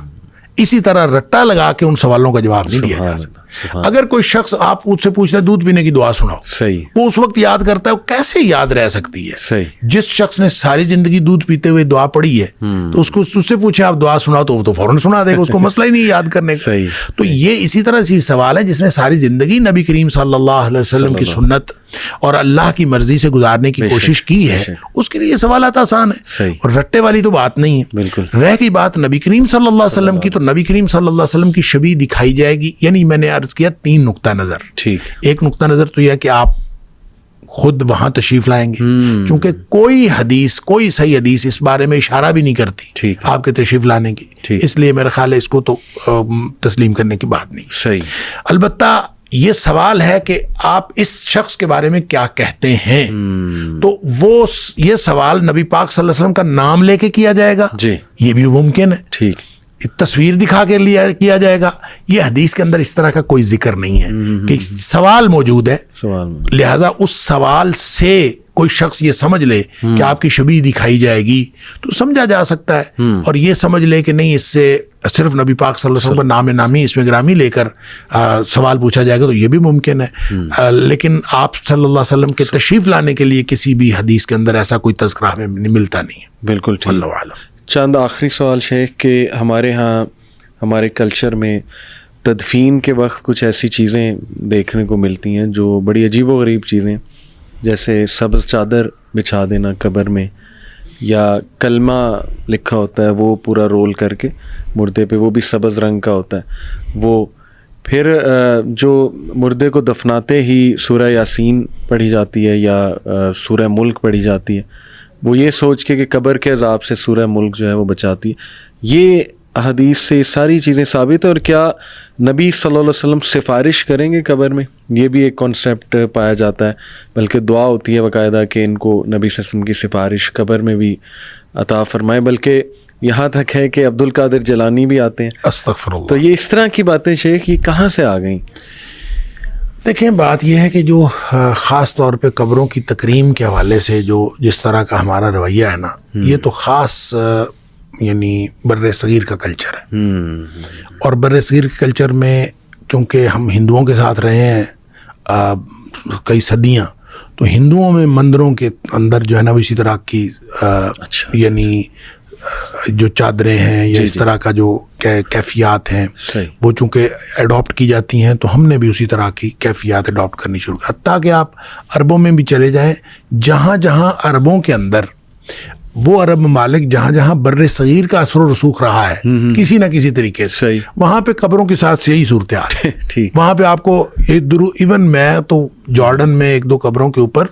اسی طرح رٹا لگا کے ان سوالوں کا جواب نہیں دیا جا سکتا. اگر کوئی شخص آپ اس سے پوچھ لیں دودھ پینے کی دعا سناؤ، صحیح، وہ اس وقت یاد کرتا ہے، وہ کیسے یاد رہ سکتی ہے؟ صحیح. جس شخص نے ساری زندگی دودھ پیتے ہوئے دعا پڑھی ہے تو اس سے پوچھیں آپ دعا سناؤ تو وہ تو فوراً سنا دے گا، اس کو مسئلہ ہی نہیں یاد کرنے کا. تو یہ اسی طرح سے سوال ہے جس نے ساری زندگی نبی کریم صلی اللہ علیہ وسلم کی سنت اور اللہ کی مرضی سے گزارنے کی کوشش کی ہے، اس کے لیے سوالات آسان ہیں اور رٹے والی تو بات نہیں ہے. بالکل. رہ گئی بات نبی کریم صلی اللہ علیہ وسلم کی، تو نبی کریم صلی اللہ علیہ وسلم کی شبیہ دکھائی جائے گی. یعنی میں نے عرض کیا 3 نقطہ نظر. ٹھیک. ایک نقطہ نظر تو یہ ہے کہ آپ خود وہاں تشریف لائیں گے، چونکہ کوئی حدیث، کوئی صحیح حدیث اس بارے میں اشارہ بھی نہیں کرتی آپ کے تشریف لانے کی، اس لیے میرا خیال ہے اس کو تو تسلیم کرنے کی بات نہیں. صحیح. البتہ یہ سوال ہے کہ آپ اس شخص کے بارے میں کیا کہتے ہیں، تو وہ یہ سوال نبی پاک صلی اللہ علیہ وسلم کا نام لے کے کیا جائے گا، یہ بھی ممکن ہے. ٹھیک. تصویر دکھا کے کیا جائے گا. یہ حدیث کے اندر اس طرح کا کوئی ذکر نہیں ہے کہ سوال موجود ہے، لہذا اس سوال سے کوئی شخص یہ سمجھ لے کہ آپ کی شبیہ دکھائی جائے گی تو سمجھا جا سکتا ہے، اور یہ سمجھ لے کہ نہیں اس سے صرف نبی پاک صلی اللہ علیہ وسلم کا نام نامی اس میں گرامی لے کر سوال پوچھا جائے گا تو یہ بھی ممکن ہے. لیکن آپ صلی اللہ علیہ وسلم کے تشریف لانے کے لیے کسی بھی حدیث کے اندر ایسا کوئی تذکرہ ہمیں ملتا نہیں ہے. بالکل. اللہ عالم. چند آخری سوال شیخ کہ ہمارے ہاں ہمارے کلچر میں تدفین کے وقت کچھ ایسی چیزیں دیکھنے کو ملتی ہیں جو بڑی عجیب و غریب چیزیں، جیسے سبز چادر بچھا دینا قبر میں، یا کلمہ لکھا ہوتا ہے وہ پورا رول کر کے مردے پہ، وہ بھی سبز رنگ کا ہوتا ہے وہ. پھر جو مردے کو دفناتے ہی سورہ یاسین پڑھی جاتی ہے یا سورہ ملک پڑھی جاتی ہے، وہ یہ سوچ کے کہ قبر کے عذاب سے سورہ ملک جو ہے وہ بچاتی ہے. یہ حدیث سے ساری چیزیں ثابت ہیں. اور کیا نبی صلی اللہ علیہ وسلم سفارش کریں گے قبر میں؟ یہ بھی ایک کانسیپٹ پایا جاتا ہے، بلکہ دعا ہوتی ہے باقاعدہ کہ ان کو نبی صلی اللہ علیہ وسلم کی سفارش قبر میں بھی عطا فرمائے، بلکہ یہاں تک ہے کہ عبد القادر جیلانی بھی آتے ہیں. استغفر اللہ. تو یہ اس طرح کی باتیں شیخ یہ کہاں سے آ گئیں؟ دیکھیں بات یہ ہے کہ جو خاص طور پہ قبروں کی تکریم کے حوالے سے جو جس طرح کا ہمارا رویہ ہے نا، یہ تو خاص یعنی بر صغیر کا کلچر ہے. اور بر صغیر کے کلچر میں چونکہ ہم ہندوؤں کے ساتھ رہے ہیں کئی صدیاں، تو ہندوؤں میں مندروں کے اندر جو ہے نا وہ اسی طرح کی یعنی جو چادریں ہیں یا اس طرح کا جو کیفیات ہیں وہ چونکہ اڈاپٹ کی جاتی ہیں، تو ہم نے بھی اسی طرح کی کیفیات اڈاپٹ کرنی شروع کی. حتیٰ کہ آپ عربوں میں بھی چلے جائیں، جہاں جہاں عربوں کے اندر وہ عرب ممالک جہاں جہاں بر صغیر کا اثر و رسوخ رہا ہے کسی نہ کسی طریقے سے، وہاں پہ قبروں کے ساتھ یہی صورتحال ہے. وہاں پہ آپ کو ایون میں تو جارڈن میں 1-2 قبروں کے اوپر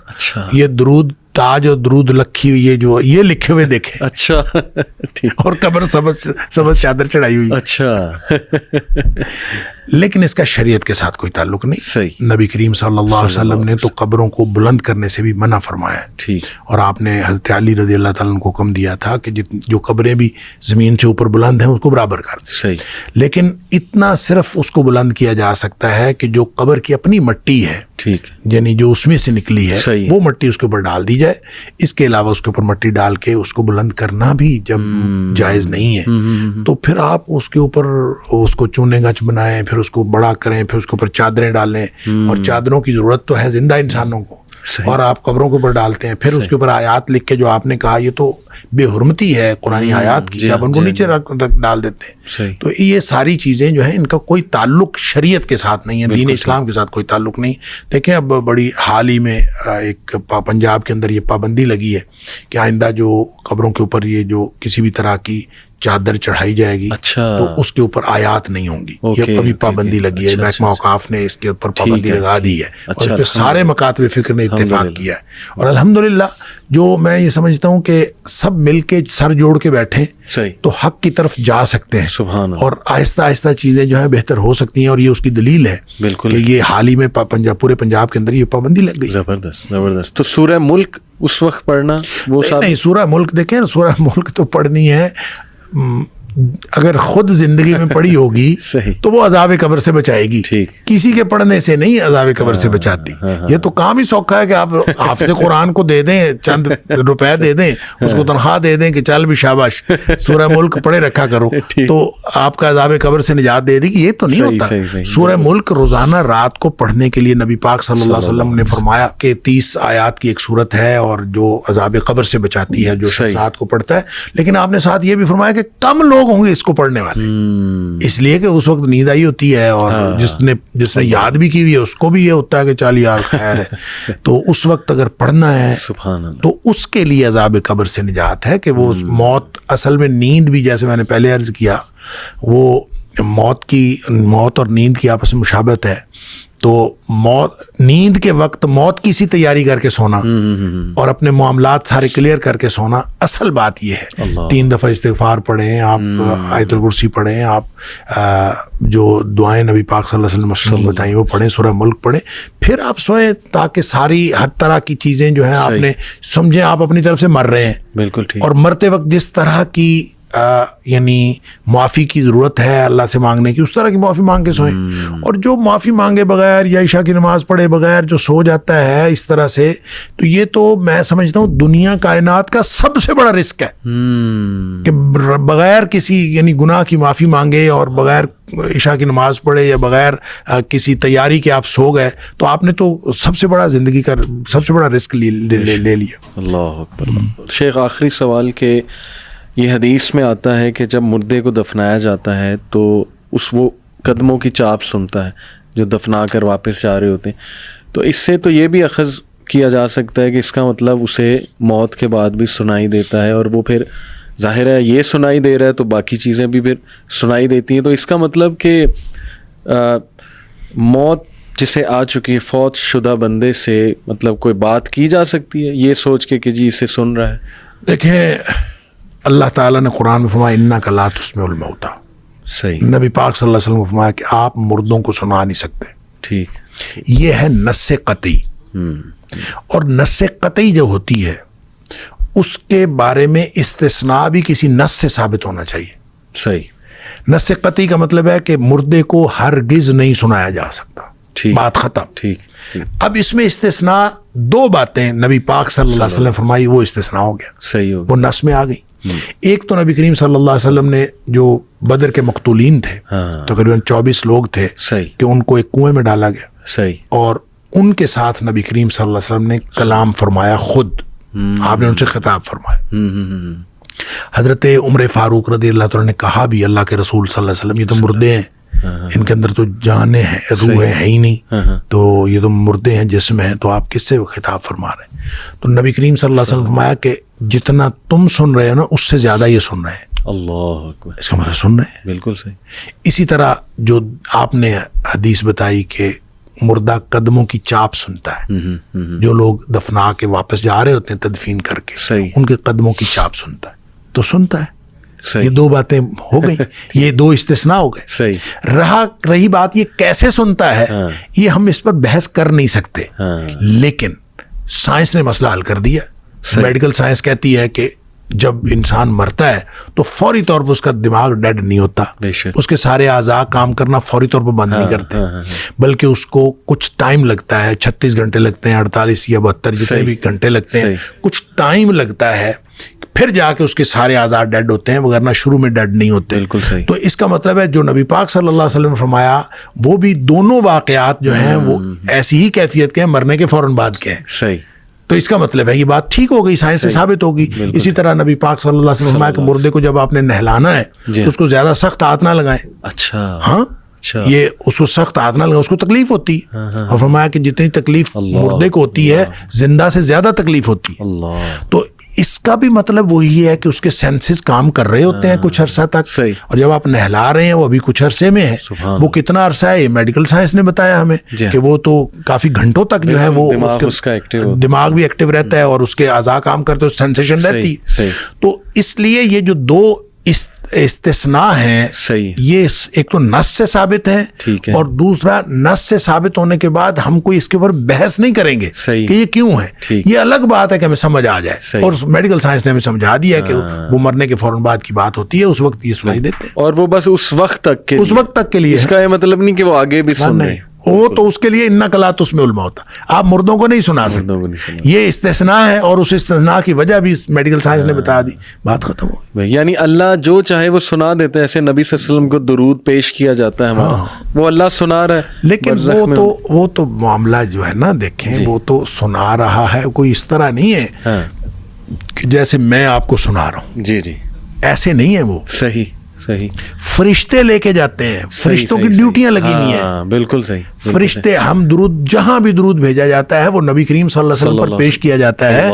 یہ درود تاج اور درود لکھی ہوئی جو یہ لکھے ہوئے دیکھے. اچھا. اور قبر سبز چادر چڑھائی ہوئی. اچھا. لیکن اس کا شریعت کے ساتھ کوئی تعلق نہیں. صحیح. نبی کریم صلی اللہ علیہ وسلم نے تو قبروں کو بلند کرنے سے بھی منع فرمایا. ٹھیک. اور آپ نے حضرت علی رضی اللہ تعالیٰ عنہ کو حکم دیا تھا کہ جو قبریں بھی زمین سے اوپر بلند ہیں اس کو برابر کر دیں. صحیح. لیکن اتنا صرف اس کو بلند کیا جا سکتا ہے کہ جو قبر کی اپنی مٹی ہے، ٹھیک، یعنی جو اس میں سے نکلی ہے وہ مٹی اس کے اوپر ڈال دی جائے. اس کے علاوہ اس کے اوپر مٹی ڈال کے اس کو بلند کرنا بھی جب جائز نہیں ہے تو پھر آپ اس کے اوپر اس کو چونے گچ بنائیں، پھر اس کو بڑا کریں، پھر اس کے اوپر چادریں ڈالیں. اور چادروں کی ضرورت تو ہے زندہ انسانوں کو. اور آپ قبروں کے اوپر ڈالتے ہیں، پھر اس کے اوپر آیات لکھ کے جو آپ نے کہا یہ تو بے حرمتی ہے قرآنی آیات کی، آپ ان کو نیچے رکھ ڈال دیتے ہیں. تو یہ ساری چیزیں جو ہیں ان کا کوئی تعلق شریعت کے ساتھ نہیں ہے، دین اسلام کے ساتھ کوئی تعلق نہیں. دیکھیں اب بڑی حال ہی میں ایک پنجاب کے اندر یہ پابندی لگی ہے کہ آئندہ جو قبروں کے اوپر یہ جو کسی بھی طرح کی چادر چڑھائی جائے گی تو اس کے اوپر آیات نہیں ہوں گی. یہ ابھی پابندی لگی ہے، محکمہ اوقاف نے اس کے اوپر پابندی لگا دی ہے اور اس پہ سارے مکاتب فکر نے اتفاق کیا ہے. اور الحمدللہ جو میں یہ سمجھتا ہوں کہ سب مل کے سر جوڑ کے بیٹھیں تو حق کی طرف جا سکتے ہیں اور آہستہ آہستہ چیزیں جو ہیں بہتر ہو سکتی ہیں. اور یہ اس کی دلیل ہے کہ یہ حال ہی میں پورے پنجاب کے اندر یہ پابندی لگ گئی. زبردست. تو سورہ ملک اس وقت پڑھنا وہ نہیں، سورہ ملک دیکھیں، سورہ ملک تو پڑھنی ہے، اگر خود زندگی میں پڑھی ہوگی تو وہ عذاب قبر سے بچائے گی، کسی کے پڑھنے سے نہیں عذاب قبر سے بچاتی. یہ تو کام ہی سوکھا ہے کہ آپ حافظ قرآن کو دے دیں، چند روپے دے دیں، اس کو تنخواہ دے دیں کہ چل بھی شاباش سورہ ملک پڑھے رکھا کرو تو آپ کا عذاب قبر سے نجات دے دے گی. یہ تو نہیں ہوتا. سورہ ملک روزانہ رات کو پڑھنے کے لیے نبی پاک صلی اللہ علیہ وسلم نے فرمایا کہ 30 آیات کی ایک صورت ہے اور جو عذاب قبر سے بچاتی ہے جو رات کو پڑھتا ہے. لیکن آپ نے ساتھ یہ بھی فرمایا کہ کم لوگ ہوں گے اس کو پڑھنے والے، اس لیے کہ اس وقت نیند آئی ہوتی ہے اور جس نے یاد بھی کی ہوئی ہے اس کو بھی یہ ہوتا ہے کہ چل یار خیر ہے. تو اس وقت اگر پڑھنا ہے تو اس کے لیے عذاب قبر سے نجات ہے کہ وہ موت، اصل میں نیند بھی جیسے میں نے پہلے عرض کیا وہ موت اور نیند کی آپس میں مشابہت ہے. تو نیند کے وقت موت کی سی تیاری کر کے سونا اور اپنے معاملات سارے کلیئر کر کے سونا، اصل بات یہ ہے. 3 دفعہ استغفار پڑھیں آپ، آیت الکرسی پڑھیں آپ، جو دعائیں نبی پاک صلی اللہ علیہ وسلم بتائیں وہ پڑھیں، سورہ ملک پڑھیں، پھر آپ سوئیں تاکہ ساری ہر طرح کی چیزیں جو ہیں آپ نے سمجھیں آپ اپنی طرف سے مر رہے ہیں. بالکل ٹھیک. اور مرتے وقت جس طرح کی یعنی معافی کی ضرورت ہے اللہ سے مانگنے کی، اس طرح کی معافی مانگ کے سوئیں. اور جو معافی مانگے بغیر یا عشاء کی نماز پڑھے بغیر جو سو جاتا ہے اس طرح سے، تو یہ تو میں سمجھتا ہوں دنیا کائنات کا سب سے بڑا رسک ہے کہ بغیر کسی یعنی گناہ کی معافی مانگے اور بغیر عشاء کی نماز پڑھے یا بغیر کسی تیاری کے آپ سو گئے تو آپ نے تو سب سے بڑا زندگی کا سب سے بڑا رسک لے لیا. اللہ اکبر. شیخ آخری سوال کہ یہ حدیث میں آتا ہے کہ جب مردے کو دفنایا جاتا ہے تو وہ قدموں کی چاپ سنتا ہے جو دفنا کر واپس جا رہے ہوتے ہیں. تو اس سے تو یہ بھی اخذ کیا جا سکتا ہے کہ اس کا مطلب اسے موت کے بعد بھی سنائی دیتا ہے، اور وہ پھر ظاہر ہے یہ سنائی دے رہا ہے تو باقی چیزیں بھی پھر سنائی دیتی ہیں. تو اس کا مطلب کہ موت جسے آ چکی ہے فوت شدہ بندے سے مطلب کوئی بات کی جا سکتی ہے یہ سوچ کے کہ جی اسے سن رہا ہے. دیکھیں اللہ تعالیٰ نے قرآن میں فرمایا اِنَّکَ لَا تُسْمِعُ الْمَوْتَى. صحیح. نبی پاک صلی اللہ علیہ وسلم نے فرمایا کہ آپ مردوں کو سنا نہیں سکتے. ٹھیک. یہ ہے نص قطعی. اور نص قطعی جو ہوتی ہے اس کے بارے میں استثناء بھی کسی نص سے ثابت ہونا چاہیے. صحیح. نص قطعی کا مطلب ہے کہ مردے کو ہرگز نہیں سنایا جا سکتا. بات ختم. ٹھیک. اب اس میں استثناء 2 باتیں نبی پاک صلی اللہ علیہ وسلم فرمائی، وہ استثناء ہو گیا. صحیح ہو گیا. وہ نص میں آ گئی. ایک تو نبی کریم صلی اللہ علیہ وسلم نے جو بدر کے مقتولین تھے تقریباً 24 لوگ تھے کہ ان کو ایک کنویں میں ڈالا گیا. صحیح. اور ان کے ساتھ نبی کریم صلی اللہ علیہ وسلم نے کلام فرمایا، خود آپ نے ان سے خطاب فرمایا. حضرت عمر فاروق رضی اللہ تعالیٰ نے کہا بھی اللہ کے رسول صلی اللہ علیہ وسلم یہ تو مردے ہیں، ان کے اندر تو جانیں ہیں، روح ہے ہی نہیں، تو یہ تو مردے ہیں، جسم ہیں، تو آپ کس سے خطاب فرما رہے ہیں؟ تو نبی کریم صلی اللہ علیہ وسلم فرمایا کہ جتنا تم سن رہے ہو نا اس سے زیادہ یہ سن رہے ہیں. اللہ اکبر. اس کا مطلب سن رہے ہیں. بالکل صحیح. اسی طرح جو آپ نے حدیث بتائی کہ مردہ قدموں کی چاپ سنتا ہے، جو لوگ دفنا کے واپس جا رہے ہوتے ہیں تدفین کر کے، ان کے قدموں کی چاپ سنتا ہے، تو سنتا ہے. یہ 2 باتیں ہو گئی، یہ 2 استثناء ہو گئے. صحیح. رہی بات یہ کیسے سنتا ہے، یہ ہم اس پر بحث کر نہیں سکتے، لیکن سائنس نے مسئلہ حل کر دیا. میڈیکل سائنس کہتی ہے کہ جب انسان مرتا ہے تو فوری طور پر اس کا دماغ ڈیڈ نہیں ہوتا، اس کے سارے اعضاء کام کرنا فوری طور پر بند نہیں کرتے، بلکہ اس کو کچھ ٹائم لگتا ہے، 36 گھنٹے لگتے ہیں، 48 یا 72 جتنے بھی گھنٹے لگتے ہیں، کچھ ٹائم لگتا ہے، پھر جا کے اس کے سارے اعضاء ڈیڈ ہوتے ہیں، وغیرہ شروع میں ڈیڈ نہیں ہوتے. بالکل صحیح. تو اس کا مطلب ہے جو نبی پاک صلی اللہ علیہ وسلم نے فرمایا وہ بھی دونوں واقعات جو ہیں وہ ایسی ہی کیفیت کے ہیں، مرنے کے فوراً بعد کے ہیں. صحیح. تو اس کا مطلب ہے یہ بات ٹھیک ہو گئی، سائنس سے ثابت ہوگی. اسی طرح نبی پاک صلی اللہ علیہ وسلم نے فرمایا کہ مردے کو جب آپ نے نہلانا ہے تو اس کو زیادہ سخت ہاتھ نہ لگائیں. اچھا. ہاں یہ اس کو سخت ہاتھ نہ لگائیں، اس کو تکلیف ہوتی ہے. اور فرمایا کہ جتنی تکلیف مردے کو ہوتی ہے زندہ سے زیادہ تکلیف ہوتی ہے. تو اس کا بھی مطلب وہی ہے کہ اس کے سینسز کام کر رہے ہوتے ہیں کچھ عرصہ تک، اور جب آپ نہلا رہے ہیں وہ ابھی کچھ عرصے میں ہے. وہ کتنا عرصہ ہے یہ میڈیکل سائنس نے بتایا ہمیں کہ وہ تو کافی گھنٹوں تک جو ہے وہ دماغ بھی ایکٹیو رہتا ہے اور اس کے اعضاء کام کرتے ہیں، سینسیشن رہتی. تو اس لیے یہ جو دو استثناء ہیں یہ ایک تو نص سے ثابت ہے اور دوسرا نص سے ثابت ہونے کے بعد ہم کوئی اس کے اوپر بحث نہیں کریں گے کہ یہ کیوں ہے. یہ الگ بات ہے کہ ہمیں سمجھ آ جائے، اور میڈیکل سائنس نے ہمیں سمجھا دیا کہ وہ مرنے کے فوراً بعد کی بات ہوتی ہے، اس وقت یہ سنائی دیتے ہیں اور وہ بس اس وقت تک کے لیے. اس کا یہ مطلب نہیں کہ وہ آگے بھی سن رہے ہیں، وہ تو اس کے لیے ان نقلات اس میں علما ہوتا. آپ مردوں کو نہیں سنا سکتے، یہ استثناء ہے اور اس استثناء کی وجہ بھی میڈیکل سائنس نے بتا دی، بات ختم ہو گئی. یعنی اللہ جو چاہے وہ سنا دیتے ہیں. ایسے نبی صلی اللہ علیہ وسلم کو درود پیش کیا جاتا ہے ہمارا، وہ اللہ سنا رہا ہے. لیکن وہ تو معاملہ جو ہے نا دیکھیں وہ تو سنا رہا ہے، کوئی اس طرح نہیں ہے کہ جیسے میں آپ کو سنا رہا ہوں. جی جی ایسے نہیں ہے وہ. صحیح. فرشتے لے کے جاتے ہیں، فرشتوں کی ڈیوٹیاں لگی ہوئی ہیں. بالکل صحیح. فرشتے ہم درود جہاں بھی درود بھیجا جاتا ہے وہ نبی کریم صلی اللہ علیہ وسلم پر پیش کیا جاتا ہے.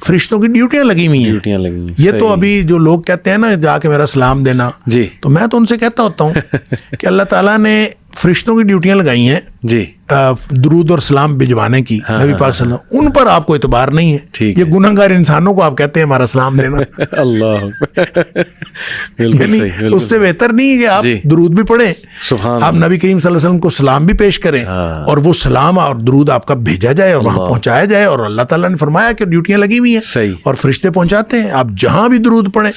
فرشتوں کی ڈیوٹیاں لگی ہوئی ہیں. یہ تو ابھی جو لوگ کہتے ہیں نا جا کے میرا سلام دینا، تو میں تو ان سے کہتا ہوتا ہوں کہ اللہ تعالیٰ نے فرشتوں کی ڈیوٹیاں لگائی ہیں جی درود اور سلام بھجوانے کی نبی پاک صلی اللہ علیہ وسلم، ان پر آپ کو اعتبار نہیں ہے. یہ گنہگار انسانوں کو آپ کہتے ہیں ہمارا سلام دینا. اللہ یعنی اس سے بہتر نہیں ہے کہ آپ درود بھی پڑھیں، آپ نبی کریم صلی اللہ علیہ وسلم کو سلام بھی پیش کریں اور وہ سلام اور درود آپ کا بھیجا جائے اور وہاں پہنچایا جائے. اور اللہ تعالیٰ نے فرمایا کہ ڈیوٹیاں لگی ہوئی ہیں اور فرشتے پہنچاتے ہیں. آپ جہاں بھی درود پڑھیں،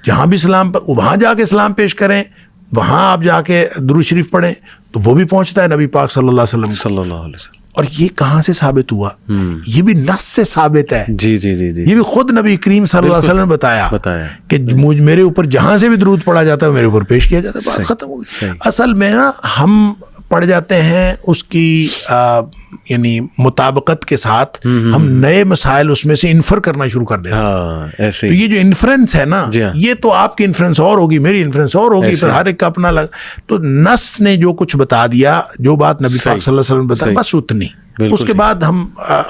جہاں بھی سلام، وہاں جا کے سلام پیش کریں، وہاں آپ جا کے درود شریف پڑھیں تو وہ بھی پہنچتا ہے نبی پاک صلی اللہ علیہ وسلم. اور یہ کہاں سے ثابت ہوا؟ یہ بھی نص سے ثابت ہے. جی جی جی جی. یہ بھی خود نبی کریم صلی اللہ علیہ وسلم نے بتایا کہ میرے اوپر جہاں سے بھی درود پڑھا جاتا ہے میرے اوپر پیش کیا جاتا ہے. بات ختم ہو گئی. اصل میں نا ہم پڑھ جاتے ہیں اس کی یعنی مطابقت کے ساتھ ہم نئے مسائل اس میں سے انفر کرنا شروع کر دیتے ہیں. تو یہ جو انفرنس ہے نا یہ تو آپ کی انفرنس اور ہوگی، میری انفرنس اور ہوگی، پھر ہر ایک کا اپنا لگ. تو نص نے جو کچھ بتا دیا، جو بات نبی پاک صلی اللہ علیہ وسلم بتایا بس اتنی. اس کے بعد ہم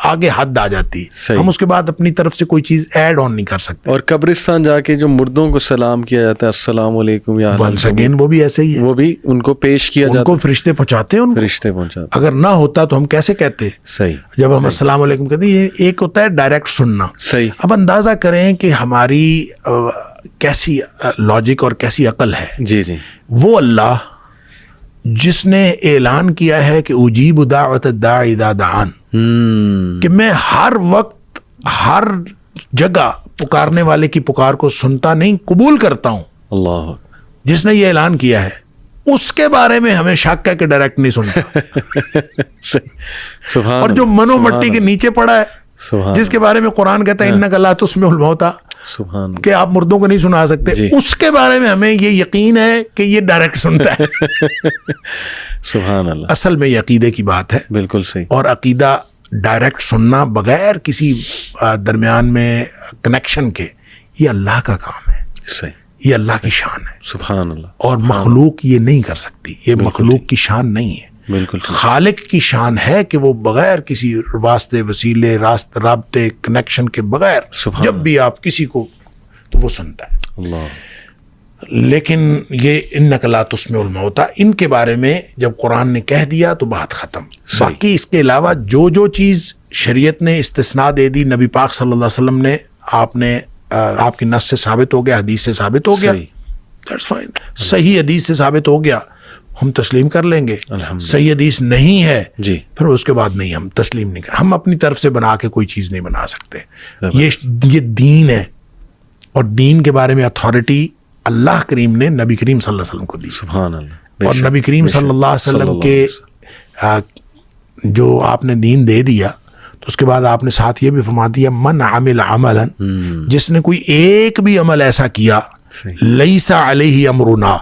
آگے حد آ جاتی ہے، ہم اس کے بعد اپنی طرف سے کوئی چیز ایڈ آن نہیں کر سکتے. اور قبرستان جا کے جو مردوں کو سلام کیا جاتا ہے السلام علیکم یا وہ بھی ایسے ہی ہے، وہ بھی ان کو پیش کیا جاتا ہے، ان کو فرشتے پہنچاتے ہیں. فرشتے پہنچاتے. اگر نہ ہوتا تو ہم کیسے کہتے؟ صحیح. جب ہم السلام علیکم کہتے ہیں، یہ ایک ہوتا ہے ڈائریکٹ سننا. صحیح. اب اندازہ کریں کہ ہماری کیسی لاجک اور کیسی عقل ہے. جی جی. وہ اللہ جس نے اعلان کیا ہے کہ اجیب دعوت الداعی اذا دعان، کہ میں ہر وقت ہر جگہ پکارنے والے کی پکار کو سنتا نہیں قبول کرتا ہوں. اللہ. جس نے یہ اعلان کیا ہے اس کے بارے میں ہمیں شک ہے کہ ڈائریکٹ نہیں سنتا. اور جو منو مٹی کے نیچے پڑا ہے، جس کے بارے میں قرآن کہتا ہے انک لا تسمع الموتیٰ، کہ آپ مردوں کو نہیں سنا سکتے، اس کے بارے میں ہمیں یہ یقین ہے کہ یہ ڈائریکٹ سنتا ہے. سبحان اللہ. اصل میں یہ عقیدے کی بات ہے. بالکل صحیح. اور عقیدہ ڈائریکٹ سننا بغیر کسی درمیان میں کنیکشن کے، یہ اللہ کا کام ہے. صحیح. یہ اللہ کی شان ہے. سبحان اللہ. اور مخلوق یہ نہیں کر سکتی، یہ مخلوق کی شان نہیں ہے. بالکل. خالق کی شان ہے کہ وہ بغیر کسی واسطے، وسیلے، رابطے، کنیکشن کے بغیر جب بھی آپ کسی کو تو وہ سنتا ہے. اللہ. لیکن یہ انک لا تسمع الموتیٰ، ان کے بارے میں جب قرآن نے کہہ دیا تو بات ختم. باقی اس کے علاوہ جو چیز شریعت نے استثناء دے دی، نبی پاک صلی اللہ علیہ وسلم نے آپ کی نص سے ثابت ہو گیا، حدیث سے ثابت ہو گیا، دیٹس فائن. صحیح حدیث سے ثابت ہو گیا ہم تسلیم کر لیں گے. صحیح حدیث نہیں ہے پھر اس کے بعد نہیں، ہم تسلیم نہیں کر. ہم اپنی طرف سے بنا کے کوئی چیز نہیں بنا سکتے. یہ دین ہے، اور دین کے بارے میں اتھارٹی اللہ کریم نے نبی کریم صلی اللہ علیہ وسلم کو دی. سبحان اللہ. اور نبی کریم صلی اللہ علیہ وسلم کے جو آپ نے دین دے دیا تو اس کے بعد آپ نے ساتھ یہ بھی فرما دیا من عمل عملا، جس نے کوئی ایک بھی عمل ایسا کیا لیس علیہ امرنا،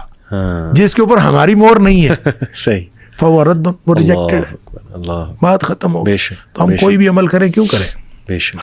جس کے اوپر ہماری مہر نہیں ہے، صحیح، فہو رد، وہ ریجیکٹڈ ہے، اللہ، بات ختم ہو گئی۔ بے شک، تو ہم کوئی بھی عمل کریں کیوں کریں؟ بے شک۔